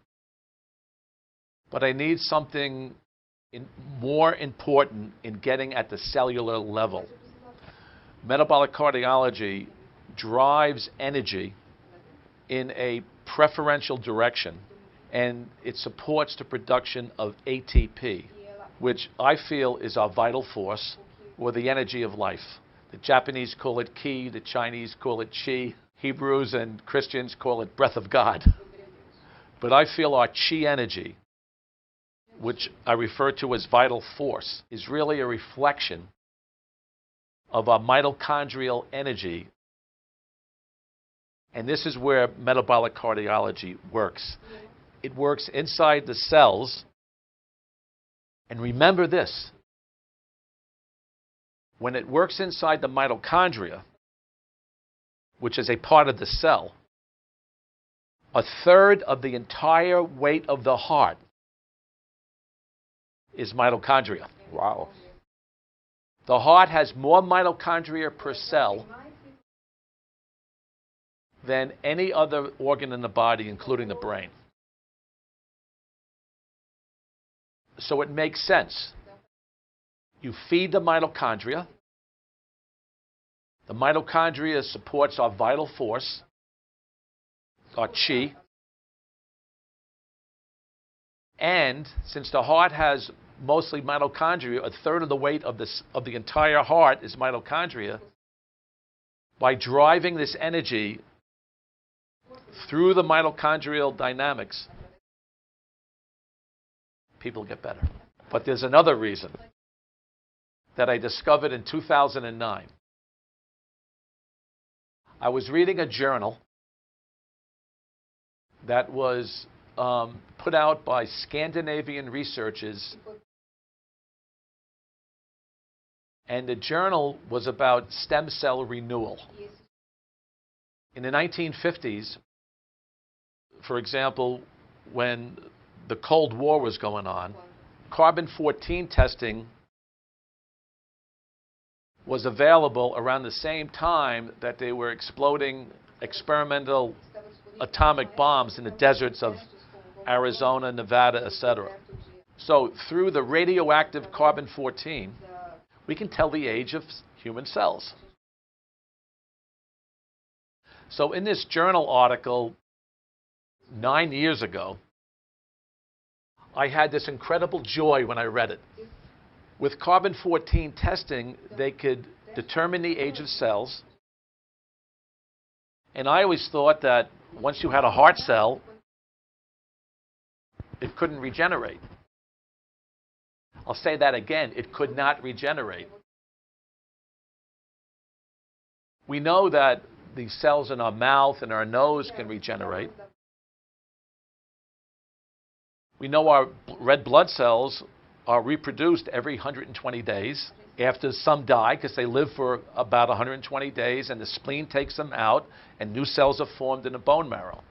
But I need something more important in getting at the cellular level. Metabolic cardiology drives energy in a preferential direction, and it supports the production of ATP, which I feel is our vital force, or the energy of life. The Japanese call it ki, the Chinese call it chi, Hebrews and Christians call it breath of God. But I feel our chi energy, which I refer to as vital force, is really a reflection of our mitochondrial energy. And this is where metabolic cardiology works. It works inside the cells. And remember this, when it works inside the mitochondria, which is a part of the cell, a third of the entire weight of the heart is mitochondria. Uau! The heart has more mitochondria per cell than any other organ in the body, including the brain. So it makes sense. You feed the mitochondria. The mitochondria supports our vital force, our chi. And since the heart has mostly mitochondria, a third of the weight of the entire heart is mitochondria, by driving this energy through the mitochondrial dynamics, people get better. But there's another reason that I discovered in 2009. I was reading a journal that was put out by Scandinavian researchers, and the journal was about stem cell renewal. In the 1950s, for example, when the Cold War was going on, carbon-14 testing was available around the same time that they were exploding experimental atomic bombs in the deserts of Arizona, Nevada, etc. So through the radioactive carbon-14, we can tell the age of human cells. So in this journal article 9 years ago, I had this incredible joy when I read it. With carbon-14 testing, they could determine the age of cells. And I always thought that once you had a heart cell, it couldn't regenerate. I'll say that again, it could not regenerate. We know that the cells in our mouth and our nose can regenerate. We know our red blood cells are reproduced every 120 days after some die, because they live for about 120 days, and the spleen takes them out, and new cells are formed in the bone marrow.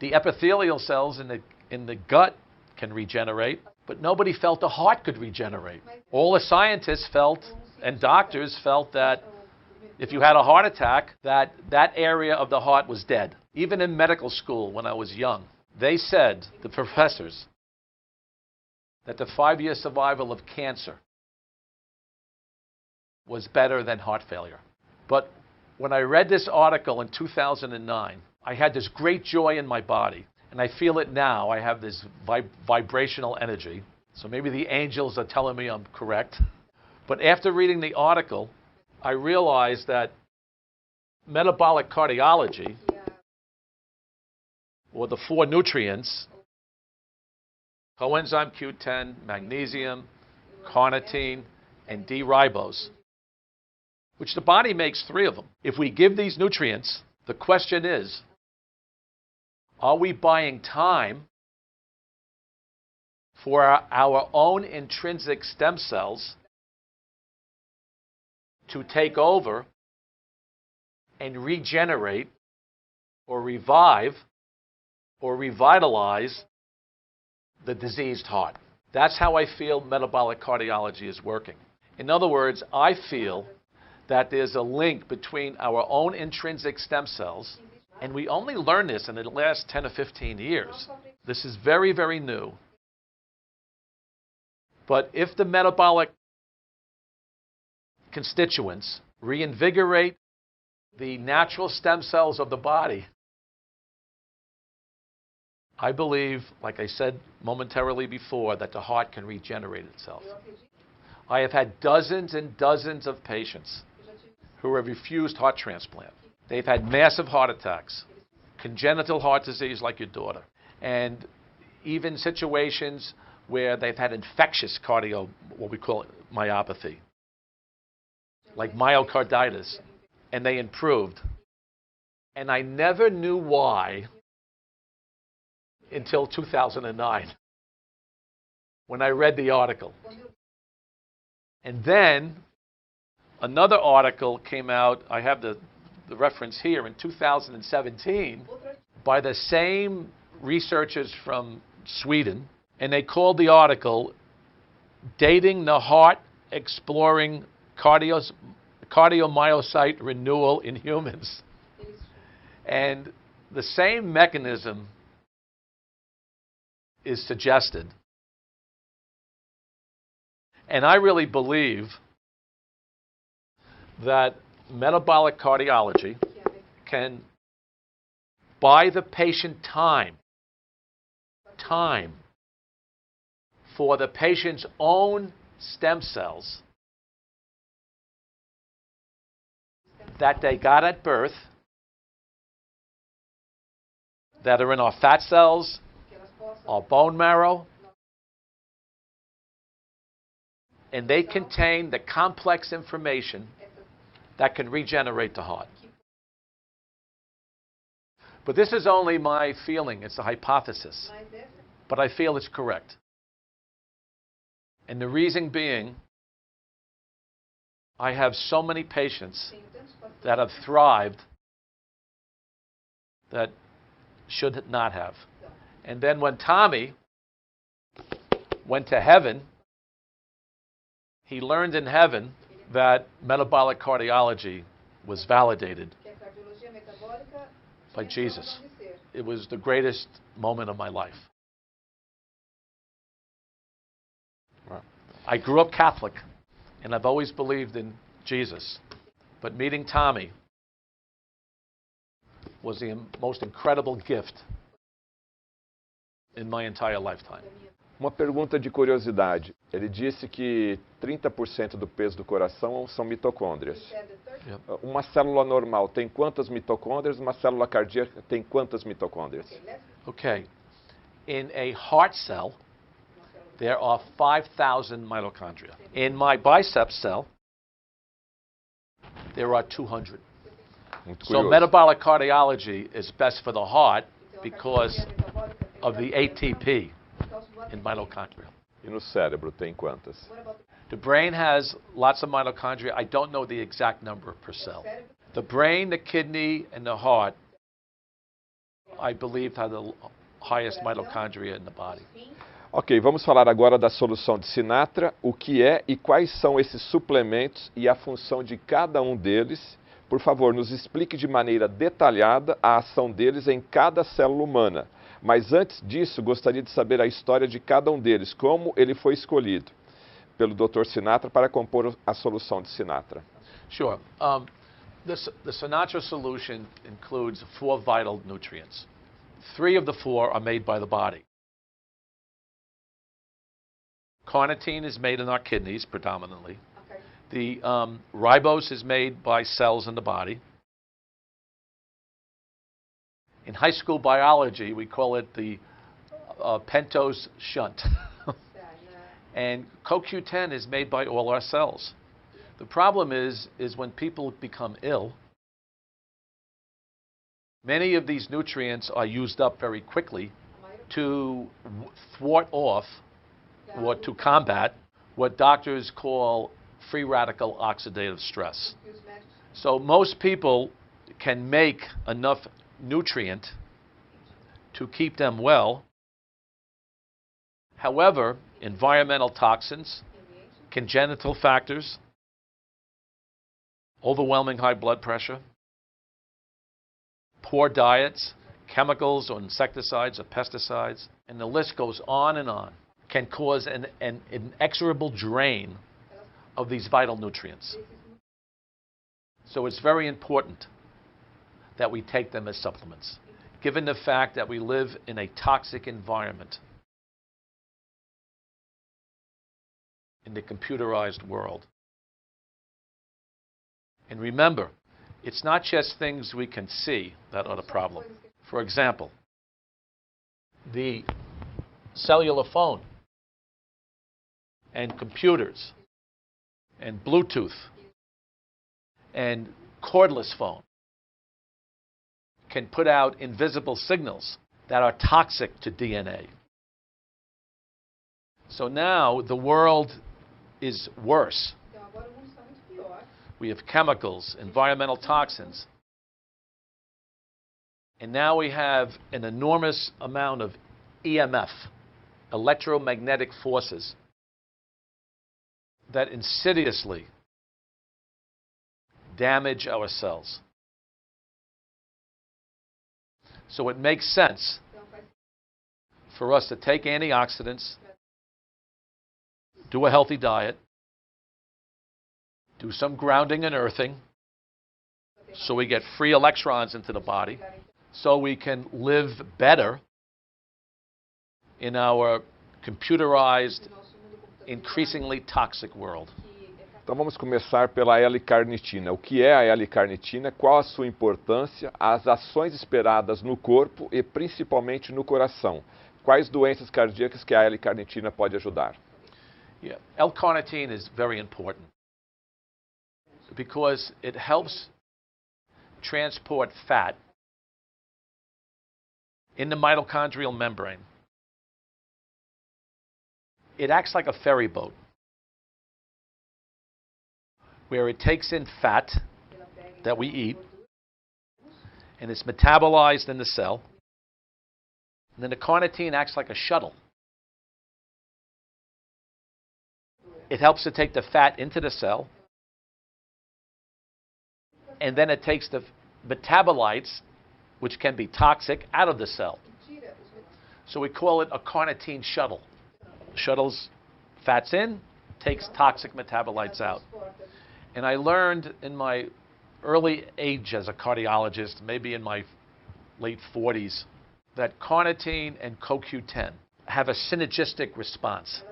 The epithelial cells in the gut can regenerate, but nobody felt the heart could regenerate. All the scientists felt, and doctors felt, that if you had a heart attack, that area of the heart was dead. Even in medical school when I was young, they said, the professors, that the 5-year survival of cancer was better than heart failure. But when I read this article in 2009, I had this great joy in my body, and I feel it now. I have this vibrational energy. So maybe the angels are telling me I'm correct. But after reading the article, I realized that metabolic cardiology, or the 4 nutrients, coenzyme Q10, magnesium, carnitine, and D-ribose, which the body makes 3 of them. If we give these nutrients, the question is, are we buying time for our own intrinsic stem cells to take over and regenerate or revive or revitalize the diseased heart? That's how I feel metabolic cardiology is working. In other words, I feel that there's a link between our own intrinsic stem cells, and we only learned this in the last 10 or 15 years. This is very, very new. But if the metabolic constituents reinvigorate the natural stem cells of the body, I believe, like I said momentarily before, that the heart can regenerate itself. I have had dozens and dozens of patients who have refused heart transplant. They've had massive heart attacks, congenital heart disease like your daughter, and even situations where they've had infectious what we call myopathy, like myocarditis, and they improved. And I never knew why until 2009, when I read the article. And then another article came out, I have the reference here, in 2017, by the same researchers from Sweden, and they called the article "Dating the Heart Exploring Cardiomyocyte Renewal in Humans." And the same mechanism is suggested. And I really believe that metabolic cardiology can buy the patient time for the patient's own stem cells that they got at birth, that are in our fat cells, our bone marrow, and they contain the complex information that can regenerate the heart. But this is only my feeling. It's a hypothesis. But I feel it's correct. And the reason being, I have so many patients that have thrived that should not have. And then when Tommy went to heaven, he learned in heaven that metabolic cardiology was validated by Jesus. It was the greatest moment of my life. I grew up Catholic, and I've always believed in Jesus. But meeting Tommy was the most incredible gift in my entire lifetime. Uma pergunta de curiosidade. Ele disse que 30% do peso do coração são mitocôndrias. Yep. Uma célula normal tem quantas mitocôndrias? Uma célula cardíaca tem quantas mitocôndrias? Okay. In a heart cell, there are 5,000 mitochondria. In my biceps cell, there are 200. Muito So curioso. metabolic cardiology is best for the heart because of the ATP in mitochondria. E no cérebro tem quantas? The brain has lots of mitochondria. I don't know the exact number per cell. The brain, the kidney, and the heart, I believe, have the highest mitochondria in the body. Ok, vamos falar agora da solução de Sinatra, o que é e quais são esses suplementos e a função de cada um deles. Por favor, nos explique de maneira detalhada a ação deles em cada célula humana. Mas antes disso, gostaria de saber a história de cada um deles, como ele foi escolhido pelo Dr. Sinatra para compor a solução de Sinatra. Sure. The Sinatra solution includes 4 vital nutrients. 3 of the 4 are made by the body. Carnitine is made in our kidneys predominantly. Okay. The ribose is made by cells in the body. In high school biology, we call it the pentose shunt. And CoQ10 is made by all our cells. The problem is when people become ill, many of these nutrients are used up very quickly to thwart off or to combat what doctors call free radical oxidative stress. So most people can make enough nutrient to keep them well. However, environmental toxins, congenital factors, overwhelming high blood pressure, poor diets, chemicals or insecticides or pesticides, and the list goes on, can cause an inexorable drain of these vital nutrients. So it's very important that we take them as supplements, given the fact that we live in a toxic environment in the computerized world. And remember, it's not just things we can see that are the problem. For example, the cellular phone and computers and Bluetooth and cordless phone can put out invisible signals that are toxic to DNA. So now the world is worse. We have chemicals, environmental toxins, and now we have an enormous amount of EMF, electromagnetic forces, that insidiously damage our cells. So it makes sense for us to take antioxidants, do a healthy diet, do some grounding and earthing, so we get free electrons into the body, so we can live better in our computerized, increasingly toxic world. Então vamos começar pela L-carnitina. O que é a L-carnitina? Qual a sua importância? As ações esperadas no corpo e principalmente no coração. Quais doenças cardíacas que a L-carnitina pode ajudar? Yeah. L-carnitine is very important because it helps transport fat in the mitochondrial membrane. It acts like a ferry boat where it takes in fat that we eat and it's metabolized in the cell. And then the carnitine acts like a shuttle. It helps to take the fat into the cell, and then it takes the metabolites, which can be toxic, out of the cell. So we call it a carnitine shuttle. Shuttles fats in, takes toxic metabolites out. And I learned in my early age as a cardiologist, maybe in my late 40s, that carnitine and CoQ10 have a synergistic response.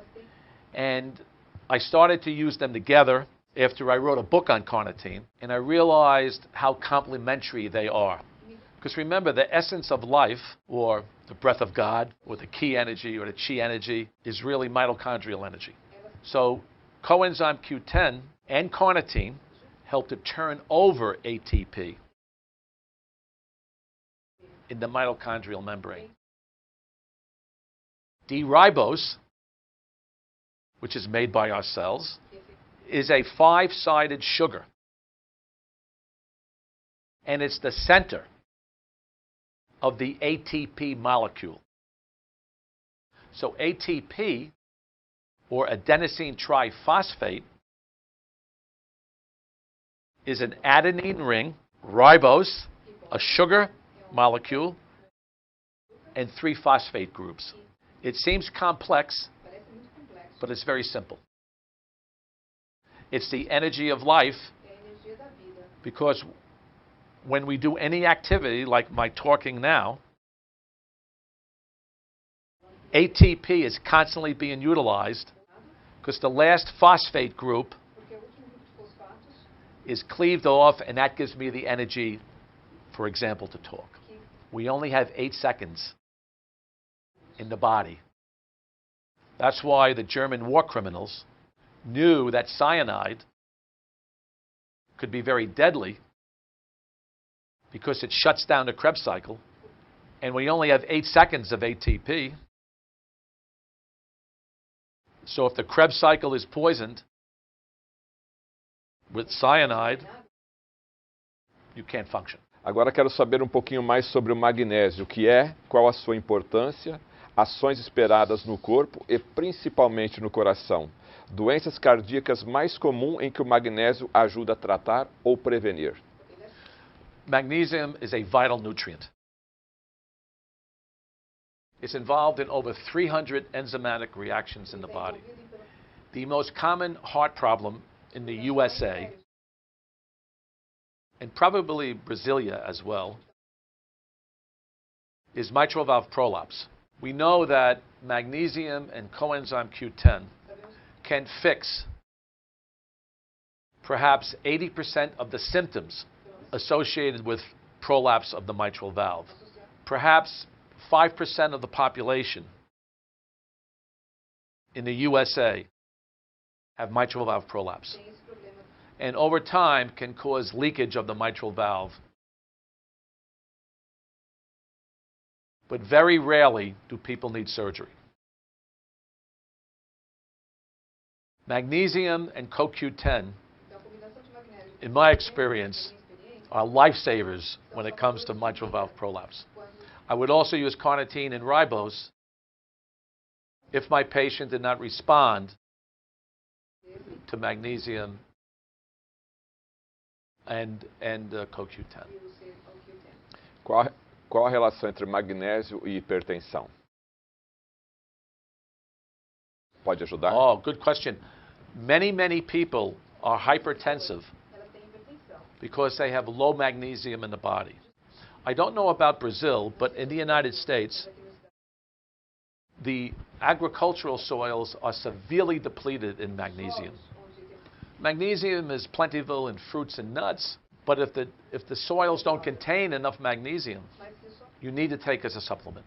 And I started to use them together after I wrote a book on carnitine, and I realized how complementary they are. Because remember, the essence of life, or the breath of God, or the key energy, or the chi energy, is really mitochondrial energy. So coenzyme Q10 and carnitine help to turn over ATP in the mitochondrial membrane. D-ribose, which is made by our cells, is a 5-sided sugar. And it's the center of the ATP molecule. So ATP, or adenosine triphosphate, is an adenine ring, ribose, a sugar molecule, and 3 phosphate groups. It seems complex, but it's very simple. It's the energy of life, because when we do any activity, like my talking now, ATP is constantly being utilized because the last phosphate group is cleaved off, and that gives me the energy, for example, to talk. We only have 8 seconds in the body. That's why the German war criminals knew that cyanide could be very deadly, because it shuts down the Krebs cycle, and we only have 8 seconds of ATP. So if the Krebs cycle is poisoned with cyanide, you can't function. Agora quero saber um pouquinho mais sobre o magnésio, o que é, qual a sua importância, ações esperadas no corpo e principalmente no coração. Doenças cardíacas mais comuns em que o magnésio ajuda a tratar ou prevenir. Magnesium is a vital nutrient. It's involved in over 300 enzymatic reactions in the body. The most common heart problem in the USA, and probably Brasilia as well, is mitral valve prolapse. We know that magnesium and coenzyme Q10 can fix perhaps 80% of the symptoms associated with prolapse of the mitral valve. Perhaps 5% of the population in the USA have mitral valve prolapse, and over time can cause leakage of the mitral valve. But very rarely do people need surgery. Magnesium and CoQ10, in my experience, are lifesavers when it comes to mitral valve prolapse. I would also use carnitine and ribose if my patient did not respond to magnesium and CoQ10. Qual a relação entre magnésio e hipertensão? Pode ajudar? Oh, good question. Many people are hypertensive because they have low magnesium in the body. I don't know about Brazil, but in the United States, the agricultural soils are severely depleted in magnesium. Magnesium is plentiful in fruits and nuts, but if the soils don't contain enough magnesium, you need to take as a supplement.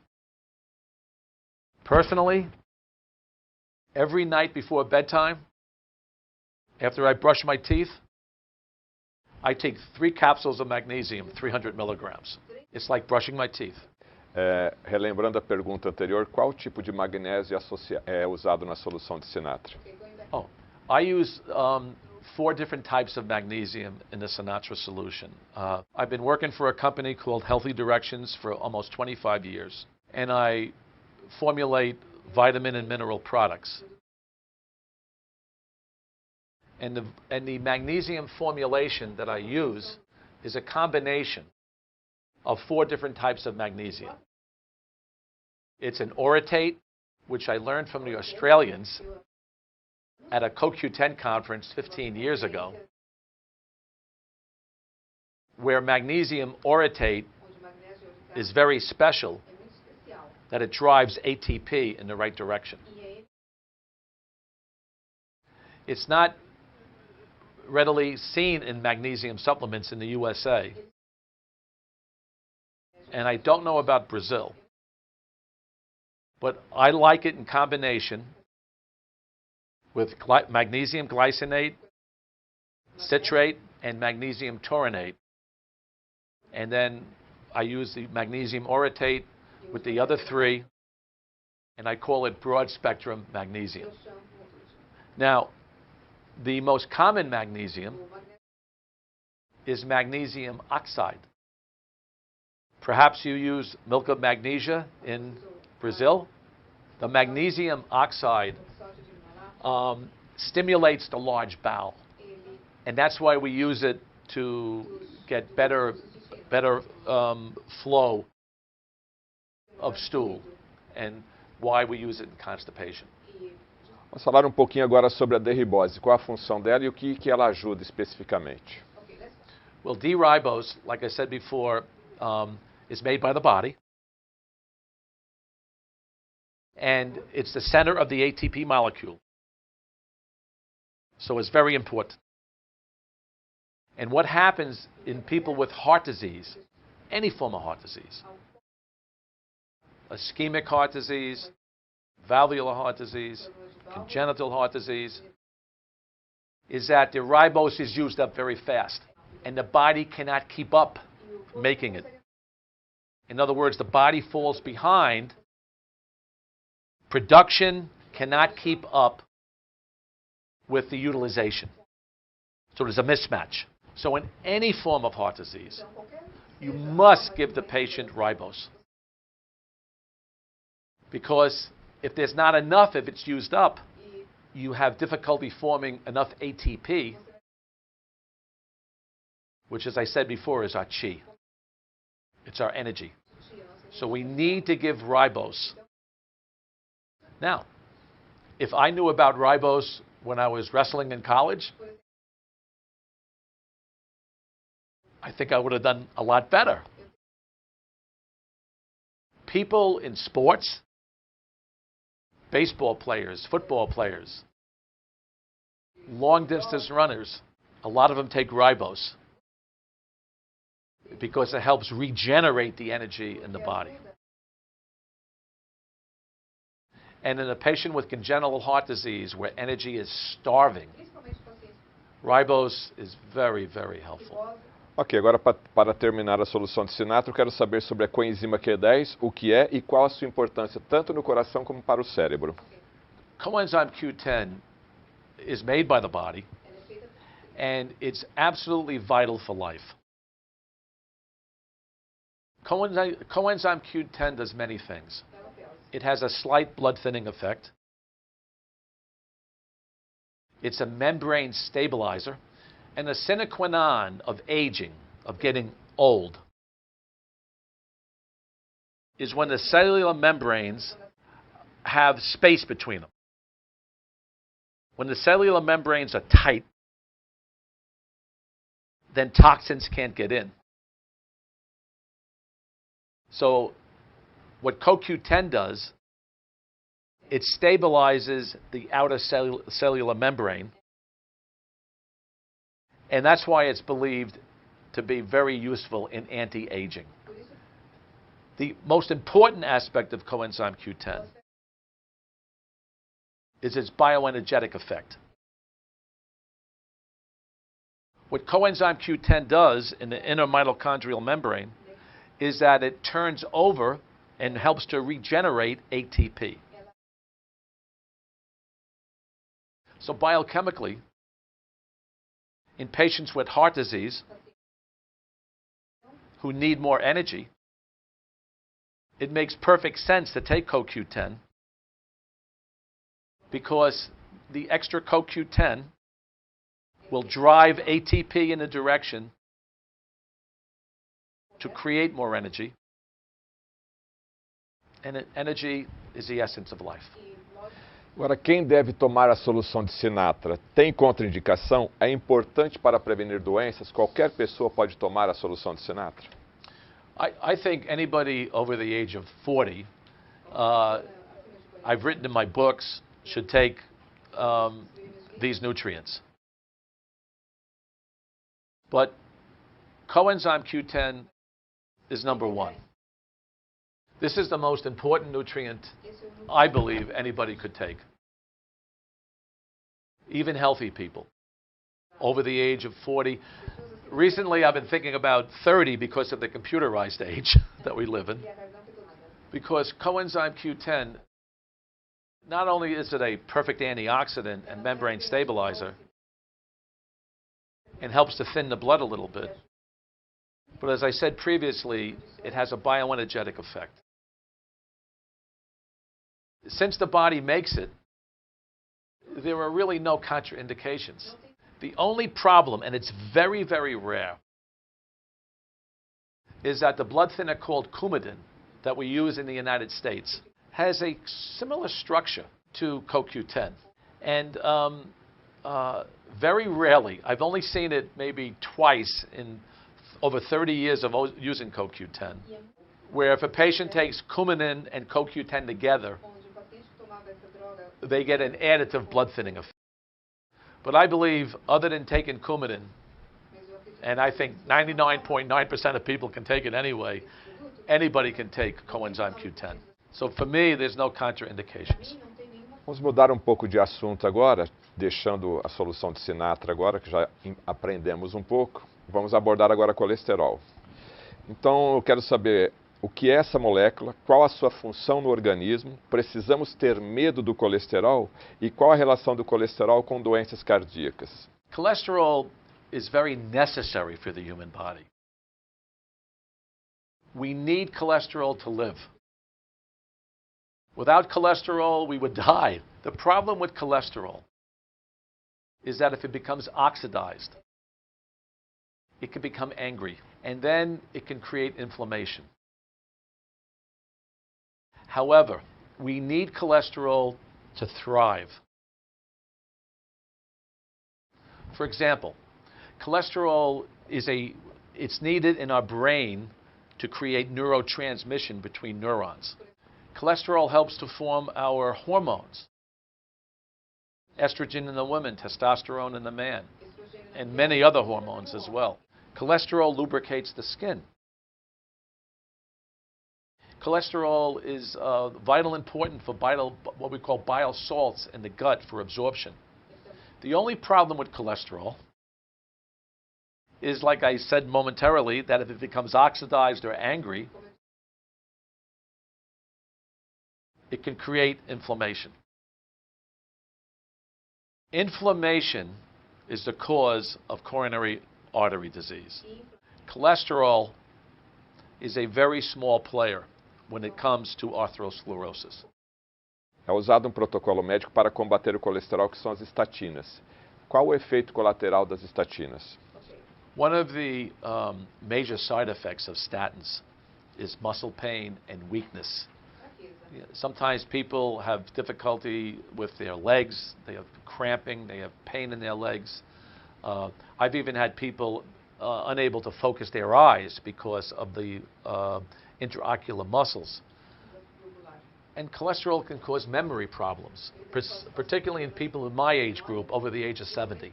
Personally, every night before bedtime, after I brush my teeth, I take 3 capsules of magnesium, 300 milligrams. It's like brushing my teeth. Relembrando a pergunta anterior, qual tipo de magnésio é usado na solução de Sinatra? Oh, I use 4 different types of magnesium in the Sinatra solution. I've been working for a company called Healthy Directions for almost 25 years, and I formulate vitamin and mineral products. And the magnesium formulation that I use is a combination of 4 different types of magnesium. It's an orotate, which I learned from the Australians at a CoQ10 conference 15 years ago, where magnesium orotate is very special that it drives ATP in the right direction. It's not readily seen in magnesium supplements in the USA. And I don't know about Brazil. But I like it in combination with magnesium glycinate, citrate, and magnesium taurinate. And then I use the magnesium orotate with the other three, and I call it broad spectrum magnesium. Now, the most common magnesium is magnesium oxide. Perhaps you use milk of magnesia in Brazil. The magnesium oxide stimulates the large bowel, and that's why we use it to get better flow of stool, and why we use it in constipation. Vamos falar um pouquinho agora sobre a D-ribose. Qual a função dela e o que ela ajuda especificamente? Well, D-ribose, like I said before, is made by the body. And it's the center of the ATP molecule. So it's very important. And what happens in people with heart disease, any form of heart disease, ischemic heart disease, valvular heart disease, congenital heart disease, is that the ribose is used up very fast, and the body cannot keep up making it. In other words, the body falls behind. Production cannot keep up with the utilization. So there's a mismatch. So in any form of heart disease, you must give the patient ribose. Because if there's not enough, if it's used up, you have difficulty forming enough ATP, which, as I said before, is our chi. It's our energy. So we need to give ribose. Now, if I knew about ribose when I was wrestling in college, I think I would have done a lot better. People in sports, baseball players, football players, long-distance runners, a lot of them take ribose because it helps regenerate the energy in the body. And in a patient with congenital heart disease where energy is starving, ribose is very, very helpful. Ok, agora para terminar a solução de Sinatra, eu quero saber sobre a coenzima Q10, o que é e qual a sua importância tanto no coração como para o cérebro. Coenzyme Q10 is made by the body, and it's absolutely vital for life. Coenzyme Q10 does many things. It has a slight blood thinning effect. It's a membrane stabilizer and a sine qua non of aging, of getting old, is when the cellular membranes have space between them. When the cellular membranes are tight, then toxins can't get in. So what CoQ10 does, it stabilizes the outer cellular membrane, and that's why it's believed to be very useful in anti-aging. The most important aspect of coenzyme Q10 is its bioenergetic effect. What coenzyme Q10 does in the inner mitochondrial membrane is that it turns over and helps to regenerate ATP. So biochemically, in patients with heart disease who need more energy, it makes perfect sense to take CoQ10 because the extra CoQ10 will drive ATP in a direction to create more energy. And energy is the essence of life. Agora, quem deve tomar a solução de Sinatra tem contraindicação? É importante para prevenir doenças? Qualquer pessoa pode tomar a solução de Sinatra? I think anybody over the age of 40, I've written in my books, should take these nutrients. But coenzyme Q10 is number one. This is the most important nutrient I believe anybody could take. Even healthy people over the age of 40. Recently, I've been thinking about 30 because of the computerized age that we live in. Because coenzyme Q10, not only is it a perfect antioxidant and membrane stabilizer, and helps to thin the blood a little bit, but as I said previously, it has a bioenergetic effect. Since the body makes it, there are really no contraindications. The only problem, and it's very, very rare, is that the blood thinner called Coumadin that we use in the United States has a similar structure to CoQ10. And very rarely, I've only seen it maybe twice in over 30 years of using CoQ10, where if a patient takes Coumadin and CoQ10 together, they get an additive blood thinning effect. But I believe, other than taking Coumadin, and I think 99.9% of people can take it anyway, anybody can take coenzyme Q10. So for me, there's no contraindications. Vamos mudar pouco de assunto agora, deixando a solução de Sinatra agora, que já aprendemos pouco. Vamos abordar agora colesterol. Então, eu quero saber o que é essa molécula, qual a sua função no organismo, precisamos ter medo do colesterol e qual a relação do colesterol com doenças cardíacas. Cholesterol is very necessary for the human body. We need cholesterol to live. Without cholesterol, we would die. The problem with cholesterol is that if it becomes oxidized, it can become angry, and then it can create inflammation. However, we need cholesterol to thrive. For example, cholesterol it's needed in our brain to create neurotransmission between neurons. Cholesterol helps to form our hormones. Estrogen in the woman, testosterone in the man, and many other hormones as well. Cholesterol lubricates the skin. Cholesterol is vital important for what we call bile salts in the gut for absorption. The only problem with cholesterol is, like I said momentarily, that if it becomes oxidized or angry, it can create inflammation. Inflammation is the cause of coronary artery disease. Cholesterol is a very small player when it comes to atherosclerosis. É usado protocolo médico para combater o colesterol, que são as estatinas. Qual o efeito colateral das estatinas? One of the major side effects of statins is muscle pain and weakness. Sometimes people have difficulty with their legs, they have cramping, they have pain in their legs. I've even had people unable to focus their eyes because of the intraocular muscles. And cholesterol can cause memory problems, particularly in people in my age group over the age of 70.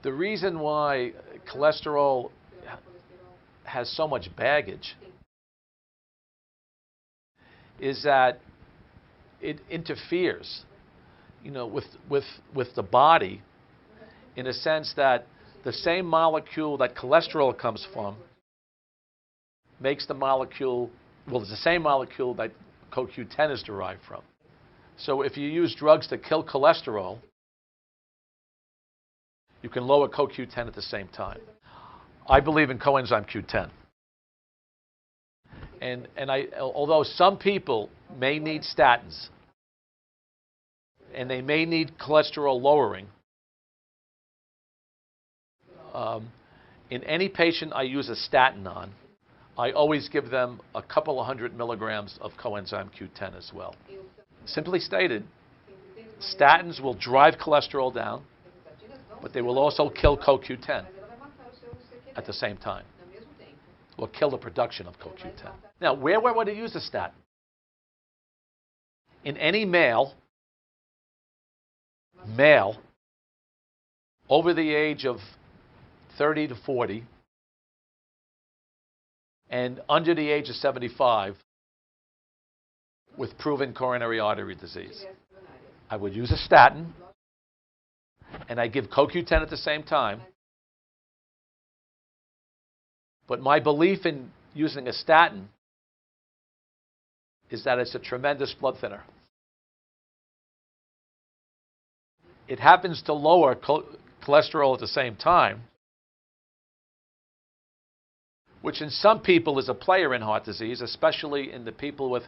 The reason why cholesterol has so much baggage is that it interferes, with the body, in a sense that the same molecule that cholesterol comes from makes the molecule, it's the same molecule that CoQ10 is derived from. So if you use drugs to kill cholesterol, you can lower CoQ10 at the same time. I believe in coenzyme Q10. And although some people may need statins, and they may need cholesterol lowering, in any patient I use a statin on, I always give them a couple of 100 milligrams of coenzyme Q10 as well. Simply stated, statins will drive cholesterol down, but they will also kill CoQ10. at the same time, will kill the production of CoQ10. Now, where would I use a statin? In any male over the age of 30 to 40 and under the age of 75 with proven coronary artery disease. I would use a statin, and I give CoQ10 at the same time. But my belief in using a statin is that it's a tremendous blood thinner. It happens to lower cholesterol at the same time, which in some people is a player in heart disease, especially in the people with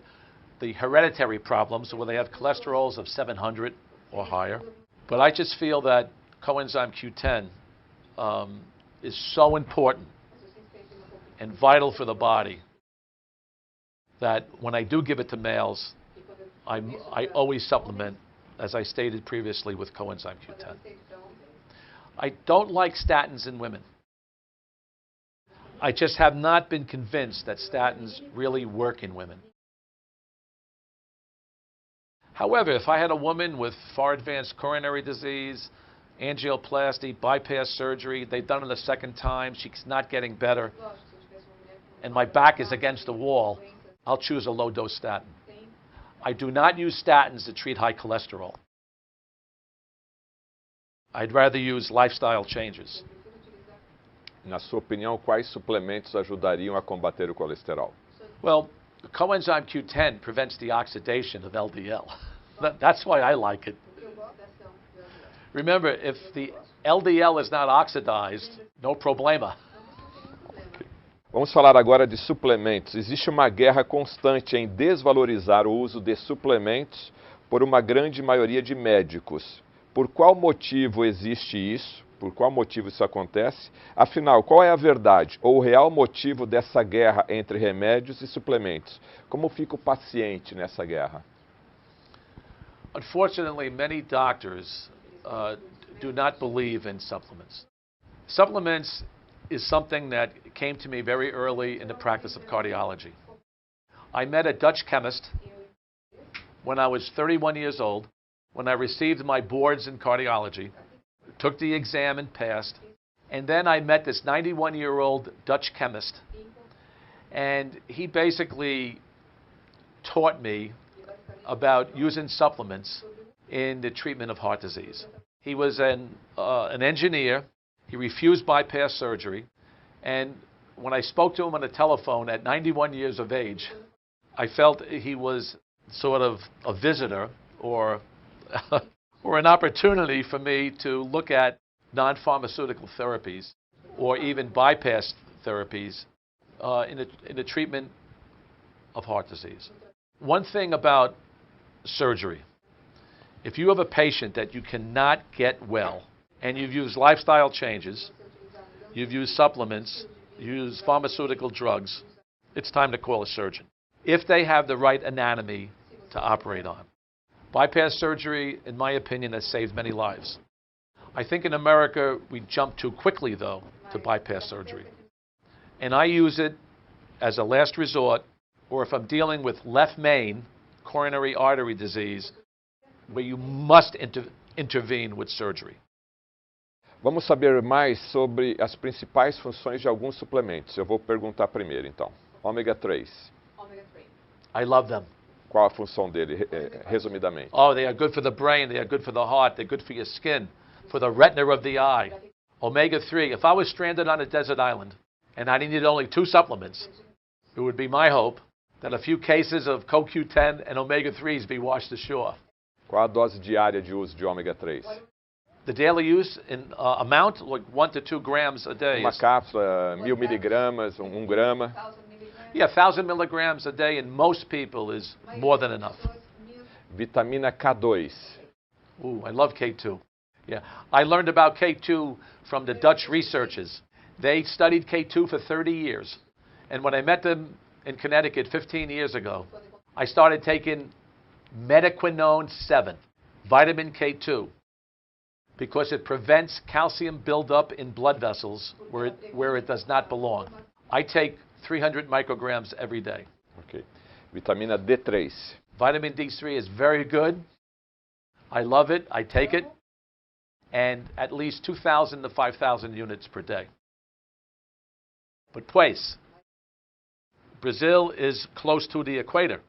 the hereditary problems where they have cholesterols of 700 or higher. But I just feel that coenzyme Q10 is so important and vital for the body that when I do give it to males, I always supplement, as I stated previously, with coenzyme Q10. I don't like statins in women. I just have not been convinced that statins really work in women. However, if I had a woman with far advanced coronary disease, angioplasty, bypass surgery, they've done it a second time, she's not getting better, and my back is against the wall, I'll choose a low-dose statin. I do not use statins to treat high cholesterol. I'd rather use lifestyle changes. Na sua opinião, quais suplementos ajudariam a combater o colesterol? Well, coenzyme Q10 prevents the oxidation of LDL. That's why I like it. Remember, if the LDL is not oxidized, no problema. Vamos falar agora de suplementos. Existe uma guerra constante em desvalorizar o uso de suplementos por uma grande maioria de médicos. Por qual motivo existe isso? Por qual motivo isso acontece? Afinal, qual é a verdade ou o real motivo dessa guerra entre remédios e suplementos? Como fica o paciente nessa guerra? Unfortunately, many doctors do not believe in supplements. Supplements is something that came to me very early in the practice of cardiology. I met a Dutch chemist when I was 31 years old, when I received my boards in cardiology, took the exam and passed, and then I met this 91-year-old Dutch chemist, and he basically taught me about using supplements in the treatment of heart disease. He was an engineer. He refused bypass surgery, and when I spoke to him on the telephone at 91 years of age, I felt he was sort of a visitor or an opportunity for me to look at non-pharmaceutical therapies or even bypass therapies in the treatment of heart disease. One thing about surgery, if you have a patient that you cannot get well, and you've used lifestyle changes, you've used supplements, you use pharmaceutical drugs, it's time to call a surgeon, if they have the right anatomy to operate on. Bypass surgery, in my opinion, has saved many lives. I think in America, we jump too quickly, though, to bypass surgery. And I use it as a last resort, or if I'm dealing with left main coronary artery disease, where you must intervene with surgery. Vamos saber mais sobre as principais funções de alguns suplementos. Eu vou perguntar primeiro, então. Ômega 3. I love them. Qual a função dele, resumidamente? Oh, they are good for the brain, they are good for the heart, they're good for your skin, for the retina of the eye. Omega 3, if I was stranded on a desert island and I needed only 2 supplements, it would be my hope that a few cases of CoQ10 and omega 3s be washed ashore. Qual a dose diária de uso de ômega 3? The daily use in amount, like 1 to 2 grams a day. Uma cápsula, 1000 miligramas, 1 grama. Yeah, 1,000 milligrams a day in most people is more than enough. Vitamina K2. Ooh, I love K2. Yeah, I learned about K2 from the Dutch researchers. They studied K2 for 30 years. And when I met them in Connecticut 15 years ago, I started taking Metaquinone 7, vitamin K2. because it prevents calcium buildup in blood vessels where it does not belong. I take 300 micrograms every day. Ok. Vitamina D3. Vitamin D3 is very good. I love it. I take it. And at least 2,000 to 5,000 units per day. But pues, Brazil is close to the equator.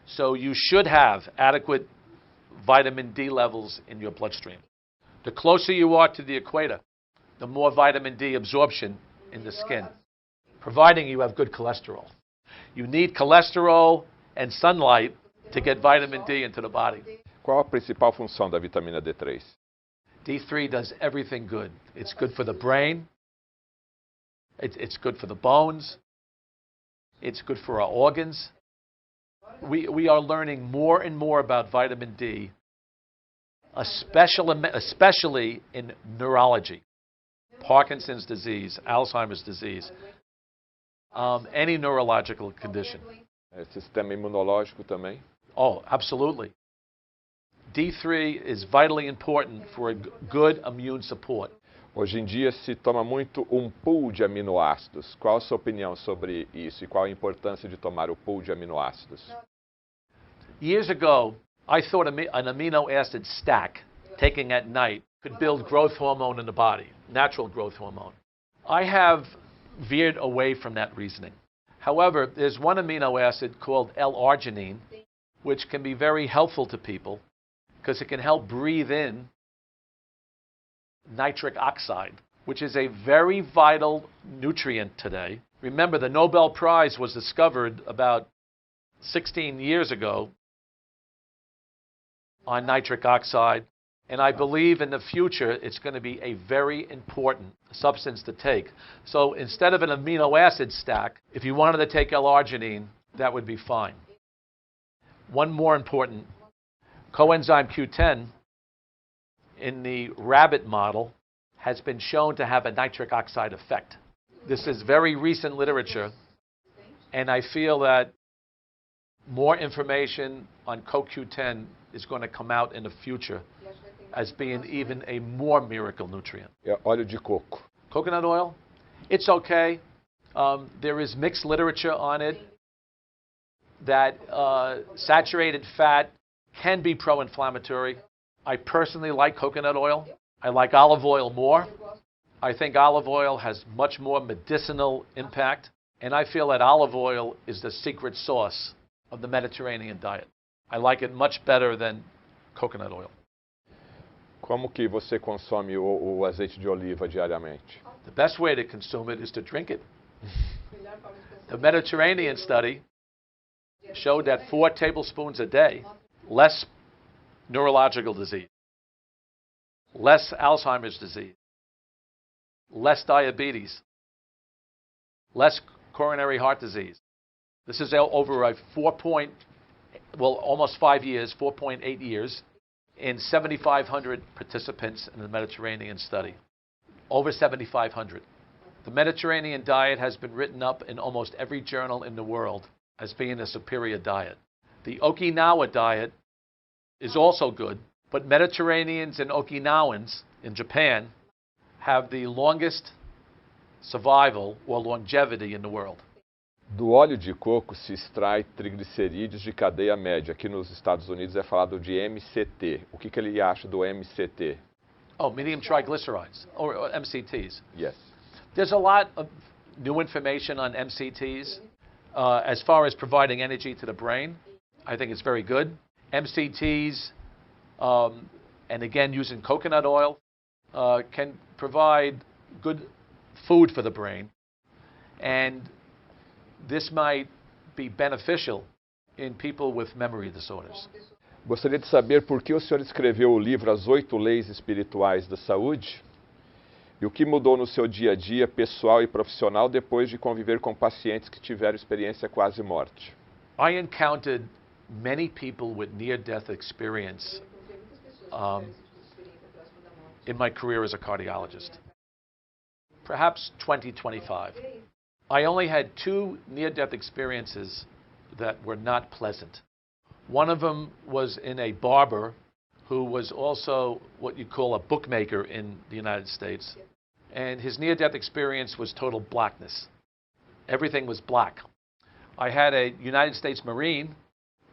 So you should have adequate vitamin D levels in your bloodstream. The closer you are to the equator, the more vitamin D absorption in the skin, providing you have good cholesterol. You need cholesterol and sunlight to get vitamin D into the body. Qual a principal função da vitamina D3? D3 does everything good. It's good for the brain. It's good for the bones. It's good for our organs. We are learning more and more about vitamin D, especially in neurology, Parkinson's disease, Alzheimer's disease, any neurological condition. Sistema imunológico também? Oh, absolutely. D3 is vitally important for a good immune support. Hoje em dia se toma muito pool de aminoácidos. Qual a sua opinião sobre isso e qual a importância de tomar o pool de aminoácidos? Years ago, I thought an amino acid stack taken at night could build growth hormone in the body, natural growth hormone. I have veered away from that reasoning. However, there's one amino acid called L-arginine, which can be very helpful to people because it can help breathe in nitric oxide, which is a very vital nutrient today. Remember, the Nobel Prize was discovered about 16 years ago on nitric oxide, and I believe in the future it's going to be a very important substance to take. So instead of an amino acid stack, if you wanted to take L-arginine, that would be fine. One more important, coenzyme Q10 in the rabbit model has been shown to have a nitric oxide effect. This is very recent literature, and I feel that more information on CoQ10 is going to come out in the future as being even a more miracle nutrient. Óleo de coco. Coconut oil, it's okay. There is mixed literature on it that saturated fat can be pro-inflammatory. I personally like coconut oil. I like olive oil more. I think olive oil has much more medicinal impact, and I feel that olive oil is the secret sauce of the Mediterranean diet. I like it much better than coconut oil. Como que você consome o azeite de oliva diariamente? The best way to consume it is to drink it. The Mediterranean study showed that 4 tablespoons a day, less neurological disease, less Alzheimer's disease, less diabetes, less coronary heart disease. This is over a almost 5 years, 4.8 years, in 7,500 participants in the Mediterranean study. Over 7,500. The Mediterranean diet has been written up in almost every journal in the world as being a superior diet. The Okinawa diet is also good, but Mediterraneans and Okinawans in Japan have the longest survival or longevity in the world. Do óleo de coco se extrai triglicerídeos de cadeia média. Aqui nos Estados Unidos é falado de MCT. O que ele acha do MCT? Oh, medium triglycerides, or MCTs. Yes. There's a lot of new information on MCTs. As far as providing energy to the brain, I think it's very good. MCTs, and again using coconut oil, can provide good food for the brain. And this might be beneficial in people with memory disorders. Gostaria de saber por que o senhor escreveu o livro As 8 Leis Espirituais da Saúde e o que mudou no seu dia a dia pessoal e profissional depois de conviver com pacientes que tiveram experiência quase morte. I encountered many people with near-death experience in my career as a cardiologist. Perhaps 20, 25. I only had 2 near-death experiences that were not pleasant. One of them was in a barber who was also what you call a bookmaker in the United States. And his near-death experience was total blackness. Everything was black. I had a United States Marine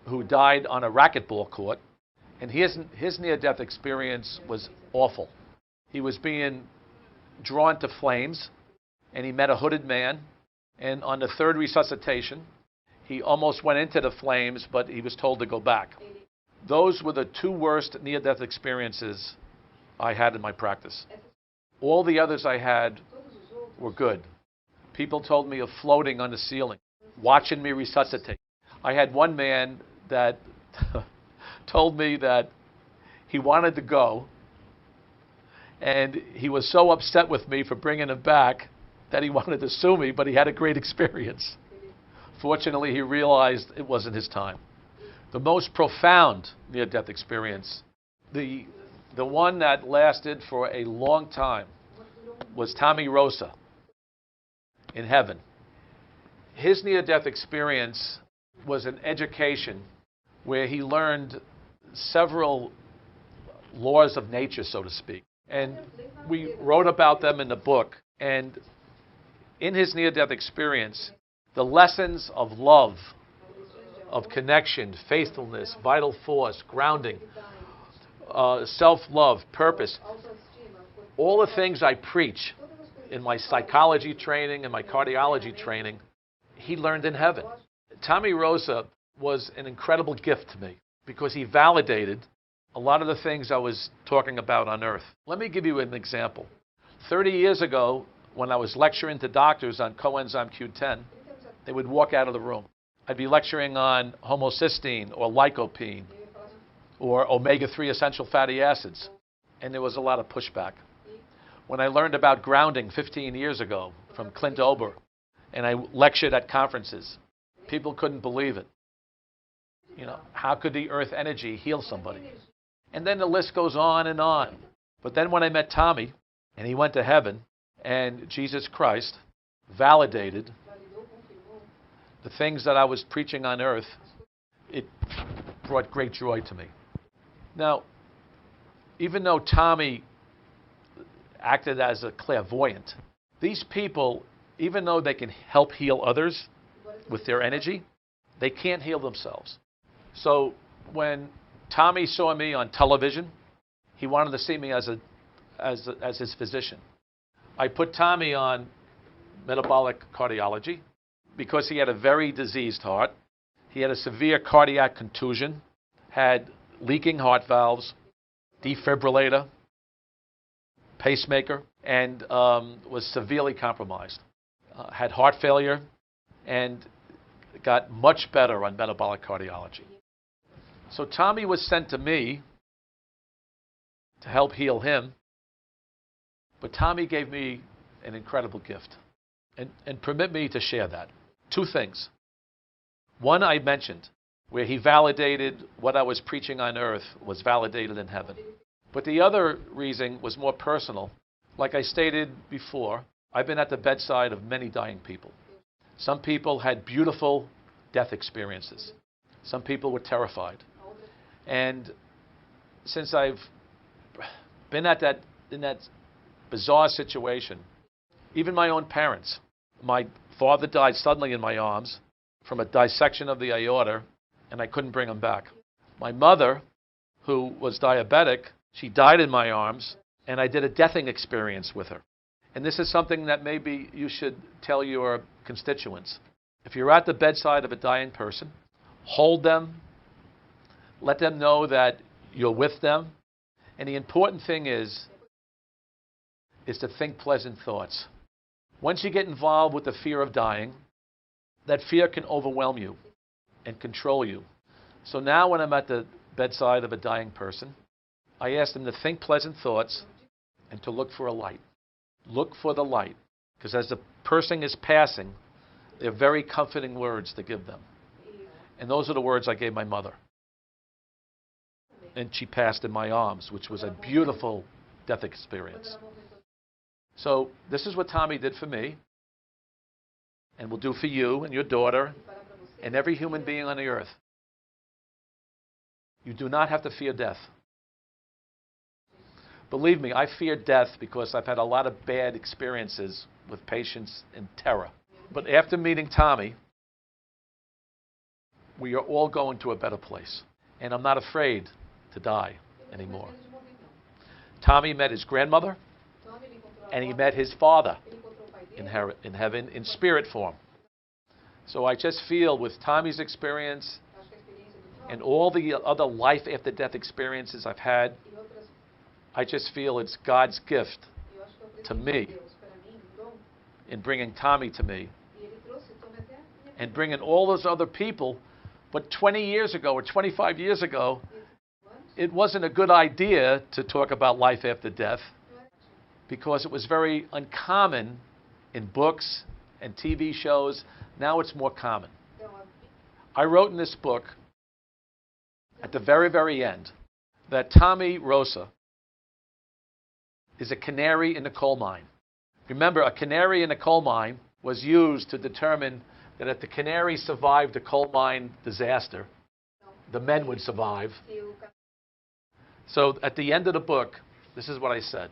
who died on a racquetball court, and his near-death experience was awful. He was being drawn to flames, and he met a hooded man, and on the third resuscitation, he almost went into the flames, but he was told to go back. Those were the two worst near-death experiences I had in my practice. All the others I had were good. People told me of floating on the ceiling, watching me resuscitate. I had one man that told me that he wanted to go, and he was so upset with me for bringing him back that he wanted to sue me, but he had a great experience. Fortunately, he realized it wasn't his time. The most profound near-death experience, the one that lasted for a long time, was Tommy Rosa in heaven. His near-death experience was an education where he learned several laws of nature, so to speak. And we wrote about them in the book. And in his near-death experience, the lessons of love, of connection, faithfulness, vital force, grounding, self-love, purpose, all the things I preach in my psychology training and my cardiology training, he learned in heaven. Tommy Rosa was an incredible gift to me because he validated a lot of the things I was talking about on earth. Let me give you an example. 30 years ago, when I was lecturing to doctors on coenzyme Q10, they would walk out of the room. I'd be lecturing on homocysteine or lycopene or omega-3 essential fatty acids, and there was a lot of pushback. When I learned about grounding 15 years ago from Clint Ober, and I lectured at conferences, people couldn't believe it. You know, how could the earth energy heal somebody? And then the list goes on and on. But then when I met Tommy, and he went to heaven, and Jesus Christ validated the things that I was preaching on earth, it brought great joy to me. Now, even though Tommy acted as a clairvoyant, these people, even though they can help heal others with their energy, they can't heal themselves. So when Tommy saw me on television, he wanted to see me as his physician. I put Tommy on Metabolic Cardiology because he had a very diseased heart. He had a severe cardiac contusion, had leaking heart valves, defibrillator, pacemaker, and was severely compromised. Had heart failure and got much better on metabolic cardiology. So Tommy was sent to me to help heal him, but Tommy gave me an incredible gift. And permit me to share that. Two things. One I mentioned, where he validated what I was preaching on earth was validated in heaven. But the other reason was more personal. Like I stated before, I've been at the bedside of many dying people. Some people had beautiful death experiences. Some people were terrified. And since I've been in that bizarre situation, even my own parents, my father died suddenly in my arms from a dissection of the aorta, and I couldn't bring him back. My mother, who was diabetic, she died in my arms, and I did a deathing experience with her. And this is something that maybe you should tell your constituents. If you're at the bedside of a dying person, hold them, let them know that you're with them. And the important thing is to think pleasant thoughts. Once you get involved with the fear of dying, that fear can overwhelm you and control you. So now when I'm at the bedside of a dying person, I ask them to think pleasant thoughts and to look for a light. Look for the light. Because as the person is passing, they're very comforting words to give them. And those are the words I gave my mother. And she passed in my arms, which was a beautiful death experience. So this is what Tommy did for me, and will do for you and your daughter and every human being on the earth. You do not have to fear death. Believe me, I fear death because I've had a lot of bad experiences with patients in terror. But after meeting Tommy, we are all going to a better place. And I'm not afraid to die anymore. Tommy met his grandmother, and he met his father in heaven in spirit form. So I just feel with Tommy's experience and all the other life after death experiences I've had, I just feel it's God's gift to me in bringing Tommy to me and bringing all those other people. But 20 years ago or 25 years ago, it wasn't a good idea to talk about life after death because it was very uncommon in books and TV shows. Now it's more common. I wrote in this book at the very, very end that Tommy Rosa is a canary in the coal mine. Remember, a canary in a coal mine was used to determine that if the canary survived the coal mine disaster, the men would survive. So at the end of the book, this is what I said.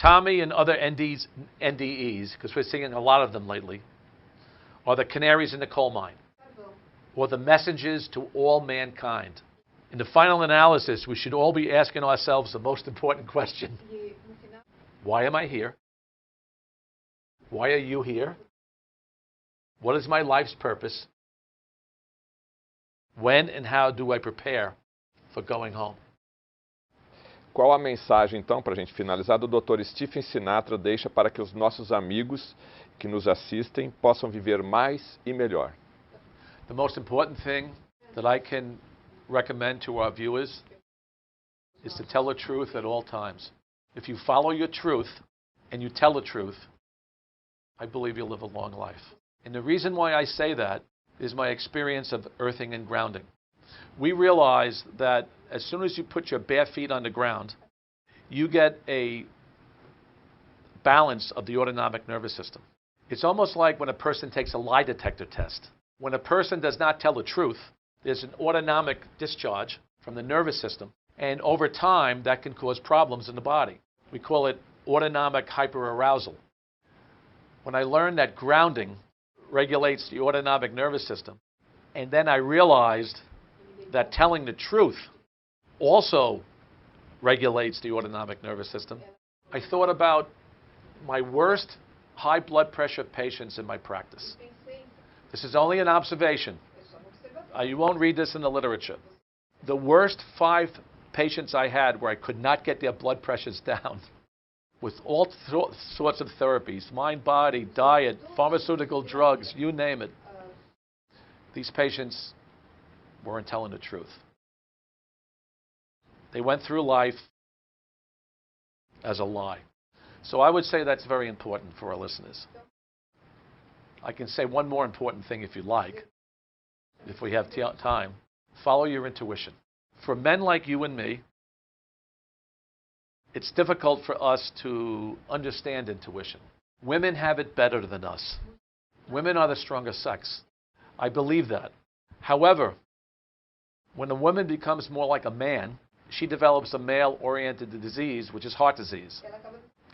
Tommy and other NDEs, because we're seeing a lot of them lately, are the canaries in the coal mine, or the messengers to all mankind. In the final analysis, we should all be asking ourselves the most important question. Why am I here? Why are you here? What is my life's purpose? When and how do I prepare for going home? Qual a mensagem, então, para a gente finalizar, do Dr. Stephen Sinatra deixa para que os nossos amigos que nos assistem possam viver mais e melhor? The most important thing that I can recommend to our viewers is to tell the truth at all times. If you follow your truth and you tell the truth, I believe you'll live a long life. And the reason why I say that is my experience of earthing and grounding. We realize that as soon as you put your bare feet on the ground, you get a balance of the autonomic nervous system. It's almost like when a person takes a lie detector test. When a person does not tell the truth, there's an autonomic discharge from the nervous system, and over time, that can cause problems in the body. We call it autonomic hyperarousal. When I learned that grounding regulates the autonomic nervous system, and then I realized that telling the truth also regulates the autonomic nervous system, I thought about my worst high blood pressure patients in my practice. This is only an observation. You won't read this in the literature. The worst 5 patients I had where I could not get their blood pressures down with all sorts of therapies, mind, body, diet, pharmaceutical drugs, you name it. These patients weren't telling the truth. They went through life as a lie. So I would say that's very important for our listeners. I can say one more important thing if you like, if we have time. Follow your intuition. For men like you and me, it's difficult for us to understand intuition. Women have it better than us. Women are the stronger sex. I believe that. However, when a woman becomes more like a man, she develops a male-oriented disease, which is heart disease.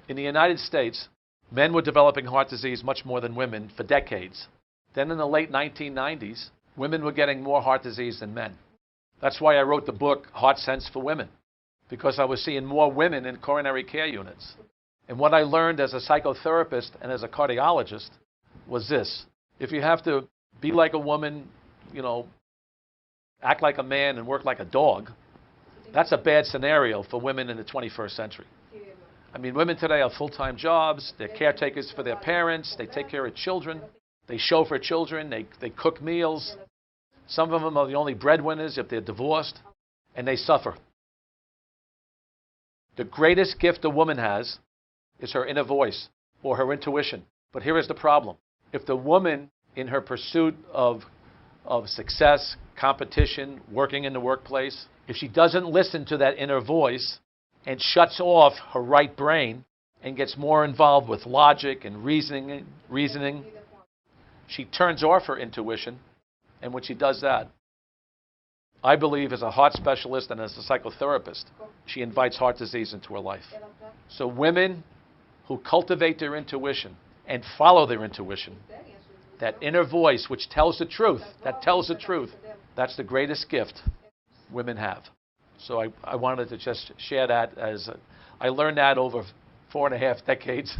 In the United States, men were developing heart disease much more than women for decades. Then in the late 1990s, women were getting more heart disease than men. That's why I wrote the book, Heart Sense for Women, because I was seeing more women in coronary care units. And what I learned as a psychotherapist and as a cardiologist was this. If you have to be like a woman, act like a man and work like a dog, that's a bad scenario for women in the 21st century. I mean, women today have full-time jobs, they're caretakers for their parents, they take care of children, they chauffeur children, they cook meals. Some of them are the only breadwinners if they're divorced, and they suffer. The greatest gift a woman has is her inner voice or her intuition. But here is the problem. If the woman, in her pursuit of success, competition, working in the workplace, if she doesn't listen to that inner voice and shuts off her right brain and gets more involved with logic and reasoning, she turns off her intuition. And when she does that, I believe as a heart specialist and as a psychotherapist, she invites heart disease into her life. So women who cultivate their intuition and follow their intuition, that inner voice which tells the truth, that's the greatest gift women have. So I wanted to just share that as I learned that over 4.5 decades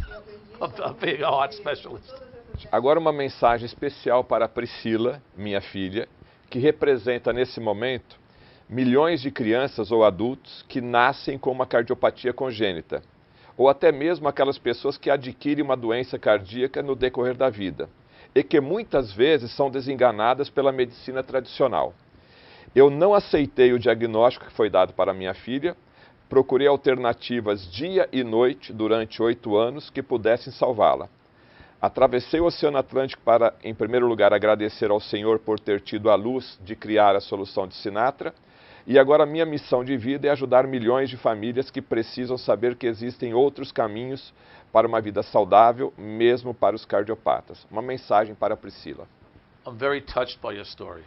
of being a heart specialist. Agora uma mensagem especial para a Priscila, minha filha, que representa nesse momento milhões de crianças ou adultos que nascem com uma cardiopatia congênita, ou até mesmo aquelas pessoas que adquirem uma doença cardíaca no decorrer da vida, e que muitas vezes são desenganadas pela medicina tradicional. Eu não aceitei o diagnóstico que foi dado para minha filha, procurei alternativas dia e noite durante 8 anos que pudessem salvá-la. Atravessei o Oceano Atlântico para, em primeiro lugar, agradecer ao Senhor por ter tido a luz de criar a solução de Sinatra, e agora minha missão de vida é ajudar milhões de famílias que precisam saber que existem outros caminhos para uma vida saudável, mesmo para os cardiopatas. Uma mensagem para a Priscila. I'm very touched by your story,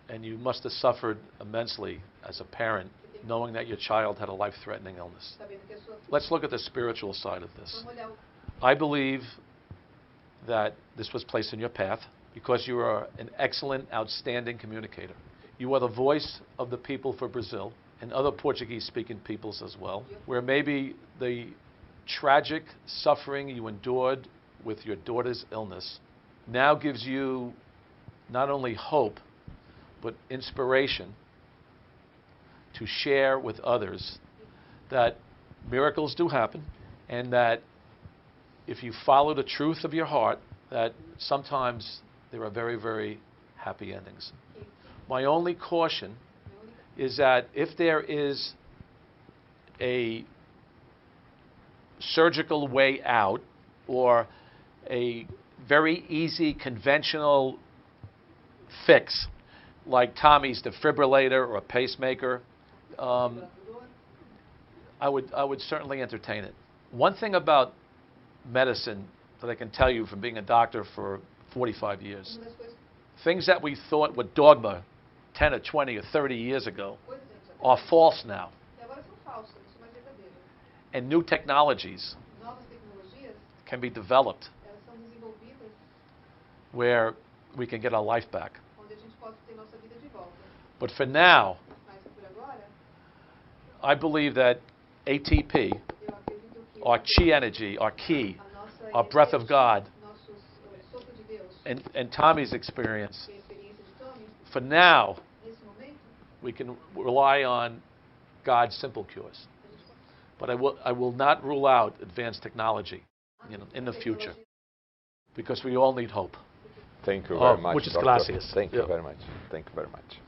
and you must have suffered immensely as a parent, knowing that your child had a life-threatening illness. Let's look at the spiritual side of this. I believe that this was placed in your path because you are an excellent, outstanding communicator. You are the voice of the people for Brazil and other Portuguese-speaking peoples as well, where maybe the tragic suffering you endured with your daughter's illness now gives you not only hope, but inspiration to share with others that miracles do happen, and that if you follow the truth of your heart, that sometimes there are very, very happy endings. My only caution is that if there is a surgical way out or a very easy conventional fix, like Tommy's defibrillator or a pacemaker, I would certainly entertain it. One thing about medicine that I can tell you from being a doctor for 45 years, things that we thought were dogma 10 or 20 or 30 years ago are false now. And new technologies can be developed where we can get our life back. But for now, I believe that ATP, our chi energy, our ki, our breath of God, and Tommy's experience, for now, we can rely on God's simple cures. But I will not rule out advanced technology in the future, because we all need hope. Thank you very much, Muchas Doctor. gracias. Thank you very much. Thank you very much.